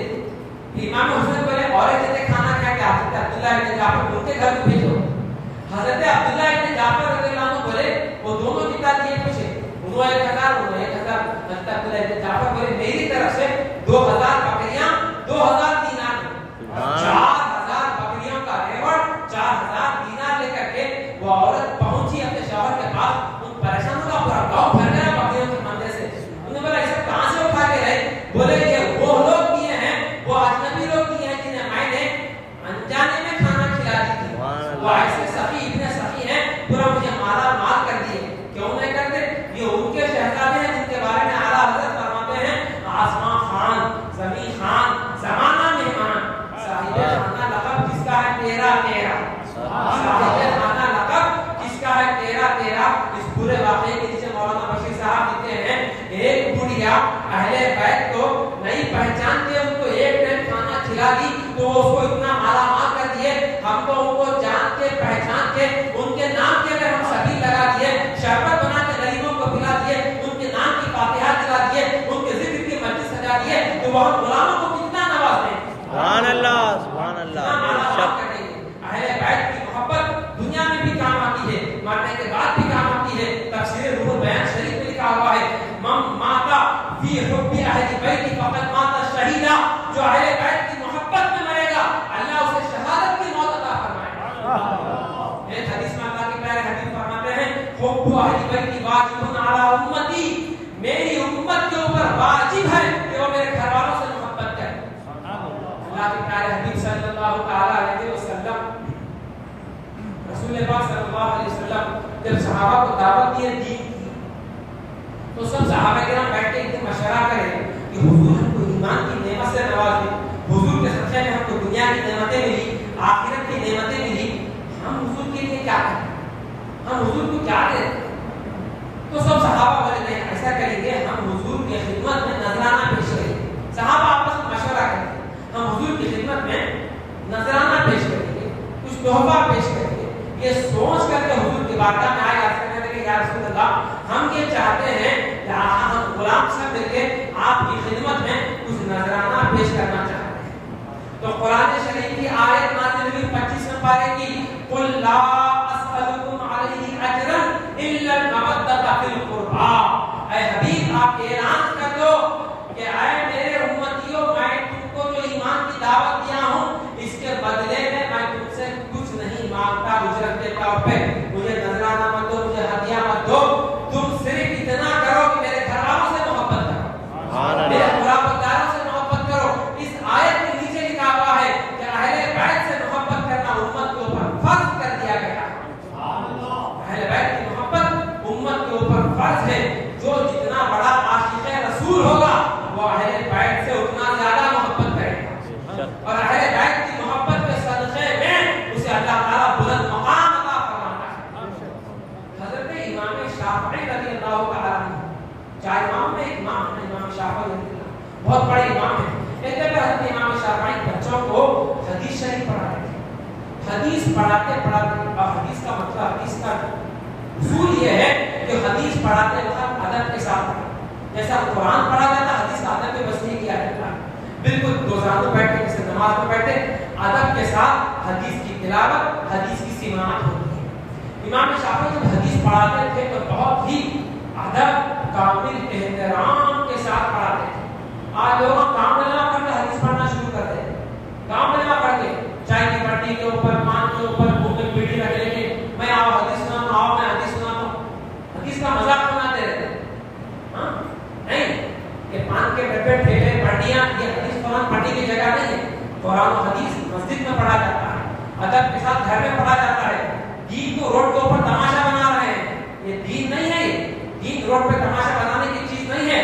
امام حسین بولے اور جتنے کھانا کھا کے حضرت عبداللہ ابن جعفر ان کے گھر میں بھیجو. حضرت عبداللہ ابن جعفر رضی اللہ عنہ بولے وہ دونوں کتا دیے پیچھے انہوں 1000 انہوں 1000. حضرت عبداللہ ابن جعفر بولے میری طرف سے 2000 بکریاں 2000 دینار 4000 بکریوں کا ریوڑ 4000 دینار لے کر کے وہ عورت پہنچی اپنے شوہر کے پاس. ان پریشانوں کا پورا گاؤں بھر گیا بکریوں کے مندے سے. انہوں نے بولا اسے کہاں سے اٹھا کے رہے؟ بولے یہ وہ لوگ کیے ہیں وہ اجنبی لوگ کیے ہیں جنہیں میں نے انجانے میں کھانا کھلا دی تھی. وہ ایسے سخی ابن سخی ہیں پورا مجھے مالا مال کر دیے. کیوں نہیں کرتے؟ یہ ان کے شہزادے ہیں جن کے بارے میں اعلیٰ حضرت فرماتے ہیں آسمان خان زمین خان زمانہ مہمان صاحب خانہ لقب جس کا ہے تیرا تیرا. صاحب خانہ لقب جس کا ہے تیرا تیرا. اس پورے واقعے کے نیچے مولانا بشیر صاحب لکھتے ہیں ایک بڑھیا اہل بیت کو نہیں پہچانتے ان کو ایک ٹائم کھانا کھلا دی تو وہ اس کو اتنا مالا مال کر دیے. ہم کو ان کو جان کے پہچان کے ان کے نام کے اگر ہم سبھی لگا دیے شربت بنا کے غریبوں کو پلا دیے ان کے نام کی فاتحہ دلا دیے ان کے ذکر کی مسجد سجا دیے تو وہ غلاموں کو کتنا نواز دیں. سبحان اللہ سبحان اللہ. اہل بیت کی محبت دنیا میں بھی کام آتی ہے مرنے کے بعد بھی کام آتی ہے. تفسیر روح البیان شریف میں لکھا ہوا ہے من ماتا فی حب اہل بیت فقد مات شہیدا. جو اہل بیت کی محبت میں مرے گا اللہ اسے شہادت کی موت عطا فرمائے. ایک حدیث میں اللہ کے پیارے حبیب فرماتے ہیں حب اہل بیت واجب علی امتی. میری امت کے اوپر واجب ہے کہ وہ میرے گھر والوں سے محبت کرے. اللہ کے پیارے حبیب صلی اللہ تعالی علیہ وسلم رسول پاک صلی اللہ علیہ وسلم جب صحابہ کو دعوت دیے دین کی تو سب صحابہ کرام بیٹھ کے ایک مشورہ کرے کہ حضور ہم کو ایمان کی نعمت سے نواز دیں. حضور کے صدقے میں ہم کو دنیا کی نعمتیں ملی آخرت کی نعمتیں ملی. ہم حضور کے لیے کیا کریں؟ ہم حضور کو کیا دیں؟ تو سب صحابہ بولے نہیں ایسا کریں گے ہم حضور کی خدمت میں نذرانہ پیش کریں گے. صحابہ آپس میں مشورہ کریں گے ہم حضور کی خدمت میں نذرانہ پیش کریں گے کچھ تحفہ پیش کریں گے. یہ سوچ کر کے حضور کی بارگاہ میں آئے عرض کرنے لگے یا رسول اللہ ہم یہ چاہتے ہیں کہ ہم غلام سب مل کے آپ کی خدمت میں کچھ نذرانہ پیش کرنا چاہتے ہیں. تو قرآن شریف کی آیت نازل ہوئی 25 پارے کی قل لا اسألکم علیہ اجرا الا المودۃ فی القربى. اے حبیب آپ اعلان کر دو کہ اے میرے امتیوں میں تم کو جو ایمان کی دعوت دیا ہوں اس کے بدلے میں تم سے کچھ نہیں مانگتا اجرت کے طور پہ. مجھے نذرانہ مت دو مجھے ہدیہ مت دو. تم صرف اتنا کرو کہ میرے گھر والوں سے محبت کرو میرے قرابت داروں سے محبت کرو. اس آیت کے نیچے لکھا ہوا ہے کہ اہل بیت سے محبت کرنا امت کے اوپر فرض کر دیا گیا. اہل بیت کی محبت امت کے اوپر فرض ہے. جو جتنا بڑا عاشق رسول ہوگا وہ اہل بیت سے اتنا زیادہ محبت کرے گا اور اہل بیت کی محبت کے صدقے میں اسے اللہ تعالیٰ بلند مقام عطا فرماتا ہے. حضرت امام شافعی رضی اللہ تعالیٰ عنہ چار امام میں ایک امام ہے امام شافعی رضی اللہ بہت بڑے امام ہیں. ایک دفعہ حضرت امام شافعی بچوں کو حدیث شریف پڑھاتے تھے. حدیث پڑھاتے اور حدیث کا مطلب حدیث کا اصول یہ ہے کہ حدیث پڑھاتے وقت ادب کے ساتھ پڑھیں. جیسا قرآن پڑھا جاتا حدیث کا ادب میں بس نہیں کیا جاتا. بالکل روزانہ بیٹھ کے جیسے نماز میں بیٹھے ادب کے ساتھ حدیث کی تلاوت حدیث کی سماعت ہوتی ہے. امام شافعی جب حدیث پڑھاتے تھے تو بہت ہی ادب کامل احترام کے ساتھ پڑھاتے تھے. آج لوگ کام نامہ پڑھ کے حدیث پڑھنا شروع کر دیتے ہیں. کام نامہ پڑھ کے چائے کی پٹی کے اوپر پان کے اوپر منہ میں پیڑھی رکھ لیں گے میں آؤ حدیث سناتا ہوں آؤ میں حدیث سناتا ہوں. حدیث کا مذاق بناتے رہتے ہیں. ہاں نہیں کہ پان کے ڈبے ٹھیلے پٹیاں یہ حدیث قرآن پٹی کی جگہ نہیں ہے. قرآن و حدیث مسجد میں پڑھا جاتا ہے ادب کے ساتھ گھر میں پڑھا جاتا ہے. دین کو روڈ کے اوپر تماشا بنا رہے ہیں یہ دین نہیں ہے. دین روڈ پہ تماشا بنانے کی چیز نہیں ہے.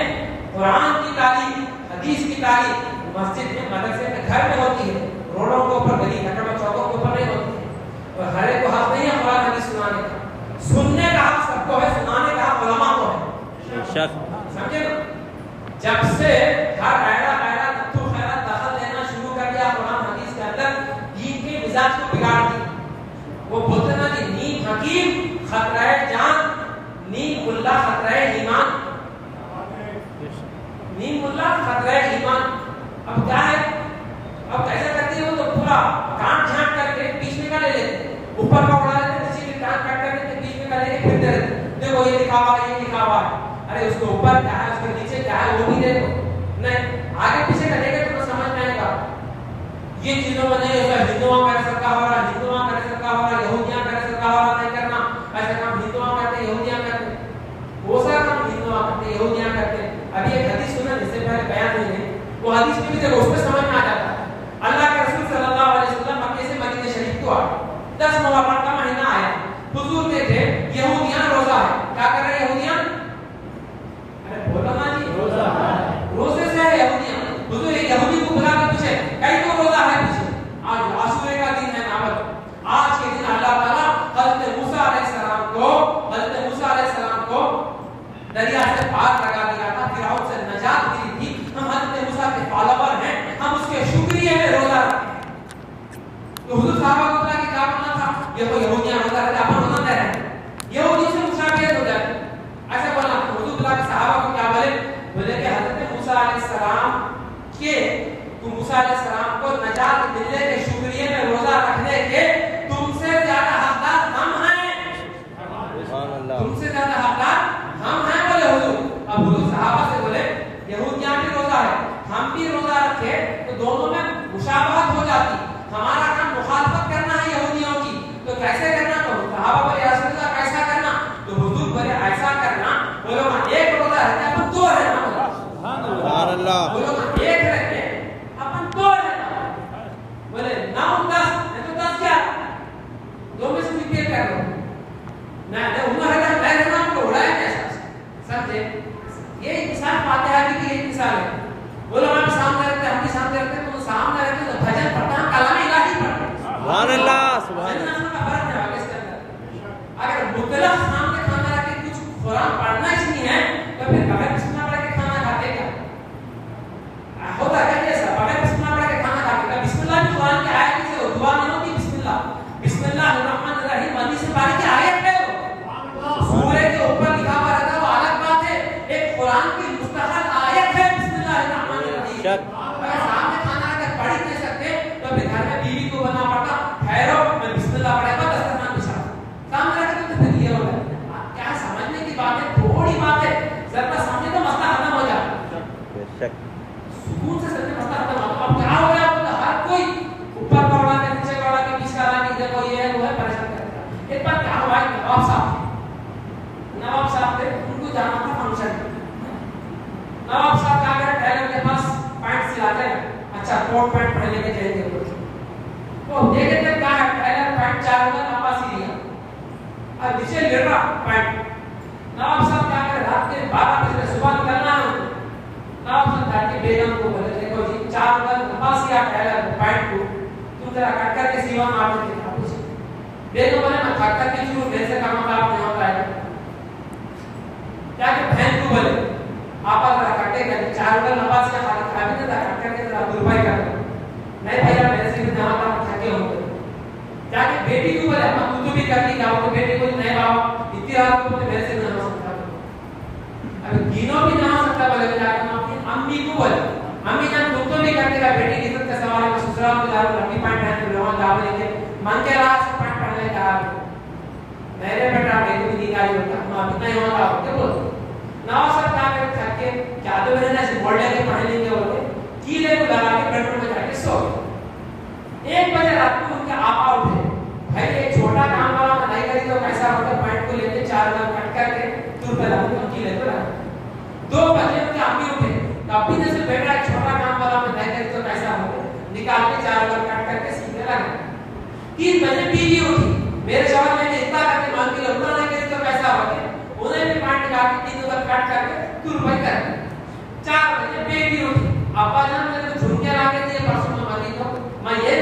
قرآن کی تعلیم حدیث کی تعلیم مسجد میں مدرسے میں گھر میں ہوتی ہے. روڈوں کے اوپر گلی گھاٹوں چوکوں کے اوپر نہیں ہوتی ہے، اور ہر ایک کو حق نہیں ہے قرآن حدیث سنانے کا. سننے کا حق سب کو ہے، سنانے کا حق علماء کو ہے. سمجھے نا؟ جب سے ہر ایرا تو خیرات دخل دینا شروع کر دیا قرآن حدیث کے اندر، دین کے مزاج کو بگاڑ دی. وہ بولتے نا کہ نیم حکیم خطرہ جان، نیم ملا خطرہ ایمان. نیم ملا خطرہ ایمان. اب کیا ہے؟ اب کیسا کرتی ہے وہ تو پورا کان جھانٹ کر کے بیچ میں کا لے لیتے، اوپر کا اڑا لیتے، کسی بھی کان کٹ کر کے بیچ میں کا لے کے پھرتے رہتے. دیکھو یہ لکھا ہوا ہے، یہ لکھا ہوا ہے. ارے اس کے اوپر کیا ہے، اس کے نیچے کیا ہے وہ بھی دیکھو. نہیں آگے پیچھے کا دیکھے تو سمجھ میں آئے گا. یہ چیزوں میں نہیں ہوتا ہندوؤں کا ایسا کہا ہو رہا، ہندوؤں کا ایسا کہا ہو رہا، یہودیاں کا ایسا کہا ہو رہا نہیں کرنا. ایسا کام ہندوؤں کرتے، یہودیاں کرتے. وہ سارا کام ہندوؤں کرتے، یہودیاں کرتے. ابھی ایک حدیث سنا جس سے پہلے بیان ہوئی ہے، وہ حدیث میں بھی دیکھو اس میں سمجھ میں آ جاتا ہے. اللہ کے رسول صلی اللہ علیہ وسلم مکے سے مدینہ شریف کو آئے. 10 محرم کا مہینہ آیا. حضور دیکھے یہودیاں روزہ ہے. کیا کر رہے ہیں یہودیاں؟ ارے بولو نا جی، روزے سے ہے یہودیاں. حضور ایک یہودی کو بلا کے پوچھے کئی تو روزہ ہے؟ پوچھے آج عاشورے کا دن ہے نامت. آج کے دن اللہ تعالیٰ حضرت موسیٰ علیہ السلام کو دریا سے پار لگا دیا تھا، فرعون سے نجات ملی تھی. ہم حضرت موسیٰ کے فالوور ہیں، ہم اس کے شکریہ میں روزہ رکھتے ہیں. تو حضور صحابہ کو بلا کے کیا بولنا تھا؟ یہ تو یہودیاں روزہ رکھتے، آپ روزہ نہیں رہے. یہودی سے مشابہت ہو جائے ایسا بولنا. حضور بلا کے صحابہ کو کیا بولے کہ حضرت موسیٰ علیہ السلام کو نجات ملنے کے شکریہ میں روزہ رکھنے کے تم سے زیادہ حقدار ہم ہیں. تم سے زیادہ حقدار ہم ہیں بولے حضور. اب حضور صحابہ سے بولے یہودیاں بھی روزہ ہے، ہم بھی روزہ رکھے تو دونوں میں مشابہت ہو جاتی. ہمارا کام مخالفت کرنا ہے یہودیوں کی، تو کیسے کرنا؟ تو صحابہ بولے یا رسول اللہ کیسا کرنا؟ تو حضور بولے ایسا کرنا، بولو نا ایک روزہ رہتا اپن دو رہنا. سبحان اللہ. بولو نا ایک رہتے اپن دو رہنا. بولے 9 10 ہے تو 10 کیا؟ دو میں سے نکل کر لو. نہ عمر ہے میں رہنا کو اڑایا کیسا؟ سمجھے؟ یہ مثال فاتحہ کی ایک مثال ہے. بولو ہم سامنے رہتے، ہم بھی سامنے رہتے، تو سامنے رہتے تو بھجن پڑھتا ہے، کلام الہی پڑھتا ہے. سبحان اللہ. سبحان اللہ کا فرق ہے آگے اس کے اندر. اگر مطلق سامنے کھانا رکھ کے کچھ قرآن پڑھنا ہی نہیں ہے تو پھر بغیر بسم اللہ پڑھ کے کھانا کھاتے کیا؟ ہوتا ہے ایسا بغیر بسم اللہ پڑھ کے کھانا کھاتے کیا؟ بسم اللہ بھی قرآن کی آیت سے دعا نہیں ہوتی. بسم اللہ الرحمن الرحیم حدیث سے پڑھ کے آیت ہے. سورہ کے اوپر لکھا ہوا رہتا ہے وہ الگ بات ہے. ایک قرآن کی مستقل آیت ہے بسم اللہ الرحمن الرحیم. اگر سامنے کھانا اگر پڑھ نہیں سکتے تو پھر گھر میں بیوی کو بنا پڑتا ٹھہرو میں بسم اللہ پڑھے گا دسترخوان بچھا سامنے رکھ کے تو پھر یہ ہوتا ہے. کیا سمجھنے کی بات ہے، تھوڑی بات ہے، ذرا سمجھے تو مسئلہ ختم ہو جاتا. سکون سے سمجھے مسئلہ ختم ہو جاتا. اب کیا ہو گیا تو ہر کوئی اوپر کا اڑا کے نیچے کا اڑا کے بیچ کا اڑا کے دیکھو یہ ہے وہ ہے پریشان کرتا ہے. ایک بار کیا ہوا ہے نواب صاحب تھے، ان کو جانا تھا فنکشن. نواب صاحب کیا کرے ٹیلر کے پاس پینٹ سلاتے ہیں، اچھا کوٹ پینٹ پہننے کے چاہیے تو دیکھتے تھے کیا ہے ٹیلر پینٹ 4 روپے لمبا سی لیا اور نیچے گر رہا پینٹ. نواب صاحب کیا کرے رات کے 12 بجے صبح نکلنا ہے. نواب صاحب جا کے بیگم کو بولے دیکھو جی 4 روپے لمبا سیا ٹیلر پینٹ کو تم ذرا کٹ کر کے سیوا مار دے. بیگم بولے میں کٹ کر کے ضرور میرے سے کام خراب نہیں ہوتا ہے. کیا کہ بہن کو بولے آپ ذرا کٹے گا 4 روپے لمبا سیا کھا بھی نہیں کٹ کر کے ذرا دروپائی کر دو. نہیں بھیا میرے سے بھی جہاں تک تھکے ہوں گے. کیا کہ بیٹی کو بولے ہم تو بھی کر لی کیا تو بیٹی کو نہیں بابا اتنی رات کو میرے سے نہیں ہو سکتا. اگر دینوں بھی نہ ہو سکتا بولے جا کے اپنی امی کو بولے امی جان تم تو بھی کرتے گا بیٹی کی عزت کا سوال ہے. سسرال کو جا رہا لمبی پینٹ پہن کے روان جا رہے کہ من کے راہ سے پینٹ پہننے کا میرے بیٹا میرے بھی نکالی ہوتا ہم اتنا ہی ہوتا ہو کیا بولتے. نواب صاحب کیا کرتے تھک کے کیا تو میرے نے بول لے کے پڑھ لیں گے بولتے کیلے کو لگا کے بیڈ روم میں جا کے سو گئے. 1 بجے رات کو ان کے آپا اٹھے بھائی ایک چھوٹا کام والا میں نہیں کری تو کیسا ہوتا. پینٹ کو لے کے 4 بار کٹ کر کے تور پہ لگا کے کیلے کو لگا. 2 بجے ان کے امی اٹھے تو اپنی جیسے بیٹا ایک چھوٹا کام والا میں نہیں کری تو کیسا ہوتا نکال کے 4 بار کٹ کر کے سیدھے لگا. 3 بجے بیوی اٹھی میرے شوہر نے اتنا کر کے مان کے اتنا نہیں کری تو کیسا ہوتا انہیں بھی پینٹ نکال کے 3 بار کٹ کر کے تور پہ کر دیا. 4 بجے بیٹی اٹھی ابا جان میرے کو جھمکے لا کے دیے پرسوں میں مری تو میں یہ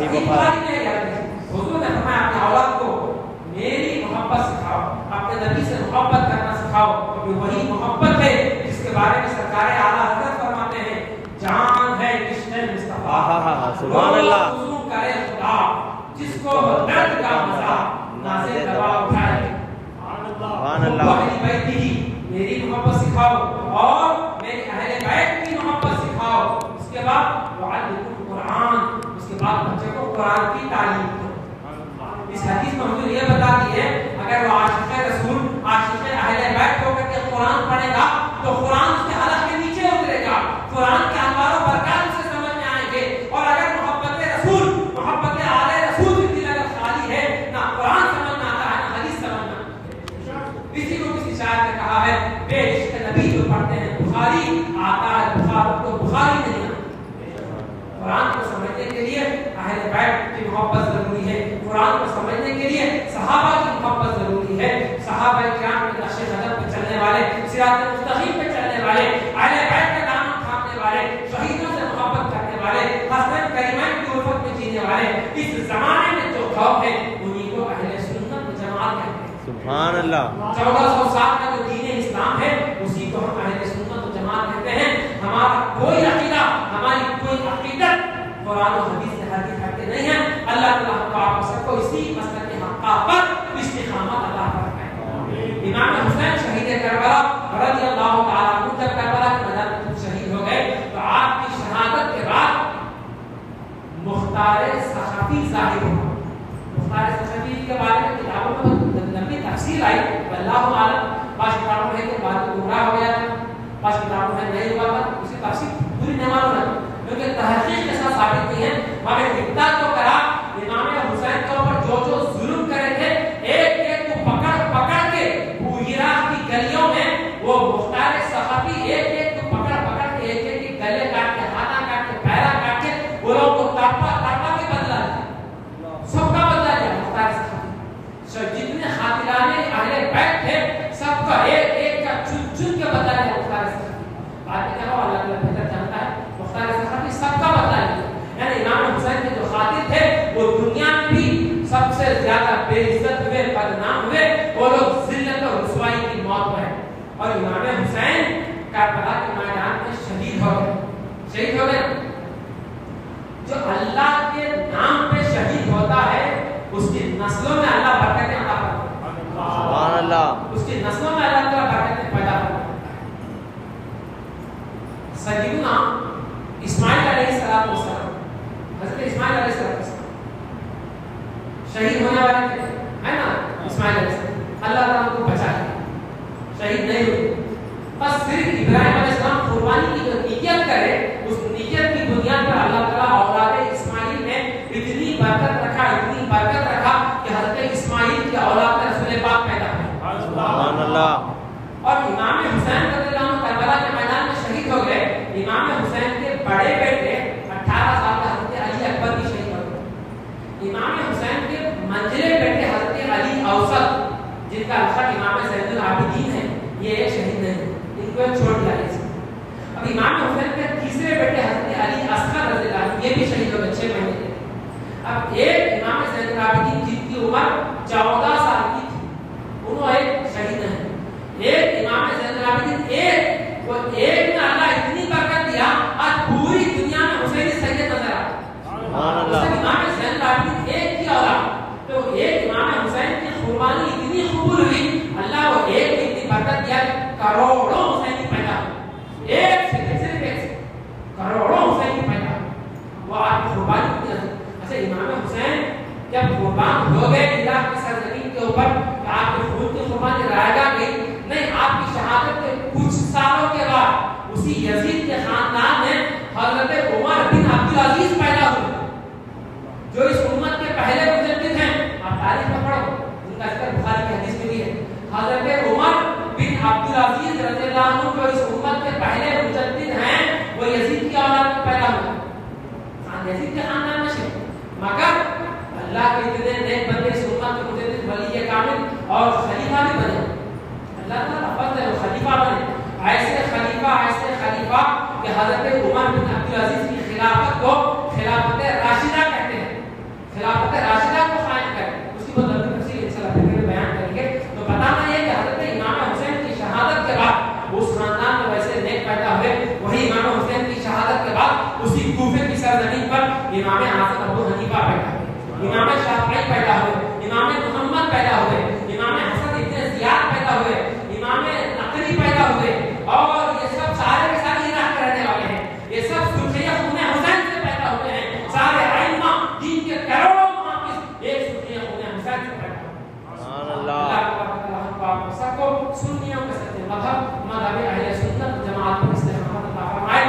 صحیح بخاری میں یاد ہے حضور نے فرمایا اپنے اولاد کو میری محبت سکھاؤ، اپنے نبی سے محبت کرنا سکھاؤ، یہ وہی محبت ہے جس کے بارے میں سرکار اعلیٰ حضرت فرماتے ہیں جان ہے عشق مصطفیٰ، سبحان اللہ، کرے خدا جس کو درد کا مزہ نازے دوا اٹھائے، سبحان اللہ، میری محبت سکھاؤ اور میرے اہل بیت کی محبت سکھاؤ، اس کے بعد وعلمکم قرآن، اس کے بعد بچے کو قرآن کی تعلیم دو۔ اس حدیث میں حضور یہ بتا دی ہے اگر وہ عاشق رسول عاشق اہل بیت ہو کر کے قرآن پڑھے گا تو قرآن اس کے حلق کے نیچے اترے گا، قرآن کے انوار و برکات اسے سمجھ میں آئیں گے، اور اگر محبت رسول محبت آل رسول کی دل اگر خالی ہے نہ قرآن سمجھ میں آتا ہے نہ حدیث سمجھ میں آتا ہے۔ اسی کو کسی شاعر نے کہا ہے بے عشق نبی جو پڑھتے ہیں بخاری آتا ہے بخاری کو بخاری نہیں آتا۔ قرآن کو سمجھنے کے لیے اہل بیت کی محبت ضروری ہے، قرآن کو سمجھنے کے لیے صحابہ کی محبت ضروری ہے، صحابہ کرام کے نقش قدم پہ چلنے والے، صراط مستقیم پہ چلنے والے، اہل بیت کا دامن تھامنے والے، شہیدوں سے محبت کرنے والے، حسن کریمین کی الفت میں جینے والے، اس زمانے میں جو قوم ہے انہیں کو اہل سنت و جماعت کہتے ہیں۔ سبحان اللہ، 1400 سال کا جو دین اسلام ہے اسی کو ہم اہل سنت و جماعت کہتے ہیں۔ ہمارا کوئی عقیدہ ہماری کوئی عقیدت قرآن و حدیث سے ہٹ کے نہیں ہے۔ اللہ تعالیٰ ہم کو آپ سب کو اسی مسلک حقہ پر استقامت عطا فرمائے۔ امام حسین شہید کربلا رضی اللہ تعالیٰ عنہ جب کربلا کے میدان میں شہید ہو گئے تو آپ کی شہادت کے بعد مختار سخاوی ظاہر ہوا۔ مختار سخاوی کے بارے میں کتابوں میں لمبی تفصیل آئی، اللہ عالم، بعض کتابوں میں کہ بعد گمراہ ہو گیا تھا، بعض کتابوں میں نہیں ہوا تھا، اسی تفصیل پوری نہیں معلوم ہے کیونکہ تحقیق کے ساتھ ثابت نہیں ہے، مگر اتنا تو کرا امام حسین کے اوپر جو جو ظلم کرے تھے ایک ایک کو پکڑ پکڑ کے وہ عراق کی گلیوں میں وہ مختار سخاوی ایک ایک کو پکڑ پکڑ کے ایک ایک کے گلے کاٹ کے ہاتھا کاٹ کے پیرا کاٹ کے وہ لوگ کو تاپا تاپا کے بدلا دیا، سب کا بدلا دیا مختار سخاوی، جتنے خاطرانے اہل بیت تھے سب کا ایک ایک کا چن چن کے بدلا دیا مختار سخاوی۔ بات یہ کہو اللہ تعالیٰ بہتر جانتا ہے، مختار سخاوی سب کا بدلا دیا، یعنی امام حسین کے جو خاطر تھے وہ دنیا میں بھی سب سے زیادہ بے عزت ہوئے، بدنام ہوئے، وہ لوگ ذلت اور رسوائی کی موت ہوئے، اور امام حسین کربلا کے میدان میں شہید ہو گئے۔ شہید ہو گئے جو اللہ کے نام پہ شہید ہوتا ہے اس کی نسلوں میں اللہ برکتیں عطا کرتا ہے، سبحان اللہ، اس کی نسلوں میں اللہ تعالیٰ برکتیں پیدا کرتا ہے۔ سیدنا اسماعیل علیہ السلام، حضرت اسماعیل علیہ السلام شہید ہونے والے تھے، ہے نا؟ اسماعیل علیہ السلام اللہ تعالیٰ کو بچا لیا، شہید نہیں ہوئے، بس صرف ابراہیم علیہ السلام قربانی کی جو نیت کرے اس نیت کی بنیاد پر اللہ تعالیٰ اولاد اسماعیل میں اتنی برکت رکھا، اتنی برکت رکھا کہ حضرت اسماعیل کی اولاد میں رسول پاک پیدا ہوئے، سبحان اللہ۔ اور امام حسین رضی اللہ عنہ کربلا کے میدان میں شہید ہو گئے۔ امام حسین کے بڑے بیٹے 18 سال کا حضرت علی اکبر بھی شہید ہو گئے۔ امام حسین کے منجلے بیٹے حضرت علی اوسط جن کا لقب امام زین العابدین ہے یہ شہید نہیں، ان کو چھوڑ دیا گیا۔ اب امام حسین کے تیسرے بیٹے حضرت علی اصغر رضی اللہ عنہ یہ بھی شہید ہو گئے 6 مہینے کے۔ اب ایک امام زین العابدین جن کی عمر 14 سال کی تھی انہوں ایک شہید ہیں، ایک امام زین العابدین ایک وہ ایک نے اللہ اتنی برکت دیا آج پوری دنیا میں حسینی سید نظر آتا ہے، سبحان اللہ۔ امام زین العابدین ایک کی اولاد تو ایک امام حسین کی قربانی اتنی قبول ہوئی، اللہ وہ ایک اتنی برکت دیا کروڑوں حسینی پیدا ہوئے، ایک سے صرف ایک سے کروڑوں حسینی پیدا ہوئے، وہ آپ قربانی کی اچھا امام حسین جب قربان ہو گئے عراق کی سرزمین کے اوپر آپ کے خون کی قربانی رائگاں گئی نہیں، آپ کی شہادت کے کچھ سالوں کے بعد اسی یزید کے خاندان میں حضرت عمر بن عبدالعزیز پیدا ہوئے جو اس امت کے پہلے مجدد ہیں، آپ تاریخ میں پڑھو ان کا ذکر بخاری کی حدیث میں بھی ہے، حضرت عمر بن عبدالعزیز رضی اللہ عنہ جو اس امت کے پہلے مجدد ہیں وہ یزید کی اولاد میں پیدا ہوئے، یزید کے خاندان میں سے، مگر اللہ کے اتنے نیک بندے اس امت کے مجدد ولی کامل اور خلیفہ بھی بنے، اللہ تعالیٰ فضل ہے خلیفہ بنے، ایسے خلیفہ کہ حضرت عمر بن عبدالعزیز کی خلافت کو خلافت راشدہ کہتے ہیں، ابو حنیفہ پیدا ہوئے، امام شافعی پیدا ہوئے، امام محمد پیدا ہوئے، امام حسن ابن زیاد پیدا ہوئے، امام نقلی پیدا ہوئے، اور یہ سب سارے کے سارے عراق کے رہنے والے ہیں، یہ سب سلطنیہ خون حسین سے پیدا ہوئے ہیں، سارے ائمہ دین کے کروڑوں محافظ ایک سلطنیہ خون حسین سے پیدا ہوئے۔ سبحان اللہ۔ آپ سب کو سنیوں کے سچے مذہب اہل سنت جماعت پر استقامت عطا فرمائے،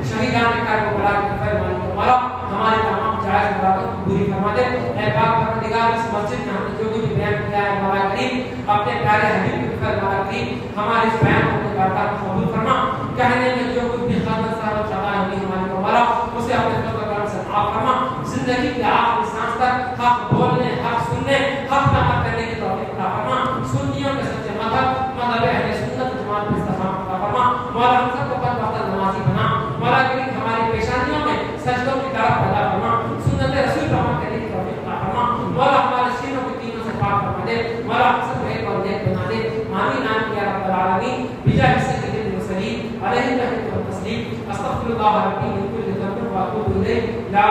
شہیدان کربلا کے خیر مالک مولا ہمارے تمام جائز مرادوں کو پوری فرما دے۔ اے پاک پروردگار اس مسجد میں ہم نے جو بھی بیان کیا ہے مولا کریم اپنے پیارے حبیب کے خیر مولا کریم ہمارے اس بیان کو اپنے بارگاہ میں قبول فرما، کہنے میں جو کچھ بھی خطا صاحب خطا ہوئی ہمارے مولا اسے اپنے فضل و کرم سے معاف فرما، زندگی کے آخری سانس تک حق بولنے، حق سننے، حق پر عمل کرنے کی توفیق عطا فرما، سنیوں کے سچے مذہب اہل سنت جماعت پر استقامت عطا فرما، مولا ہم سب کو پنج وقت نمازی بنا، مولا کریم ہماری پیشانیوں میں سجدوں کی طرف پیدا فرما، سنت رسول پر عمل کرنے کی توفیق عطا فرما، مولا ہمارے سینوں کو تینوں سے پاک فرما دے، مولا ہم سب کو ایک اور نیک بنا دے، آمین آمین یا رب العالمین، بجاہ سید المرسلین علیہ الصلوۃ والتسلیم، استغفر اللہ ربی من کل ذنب واتوب الیہ، لا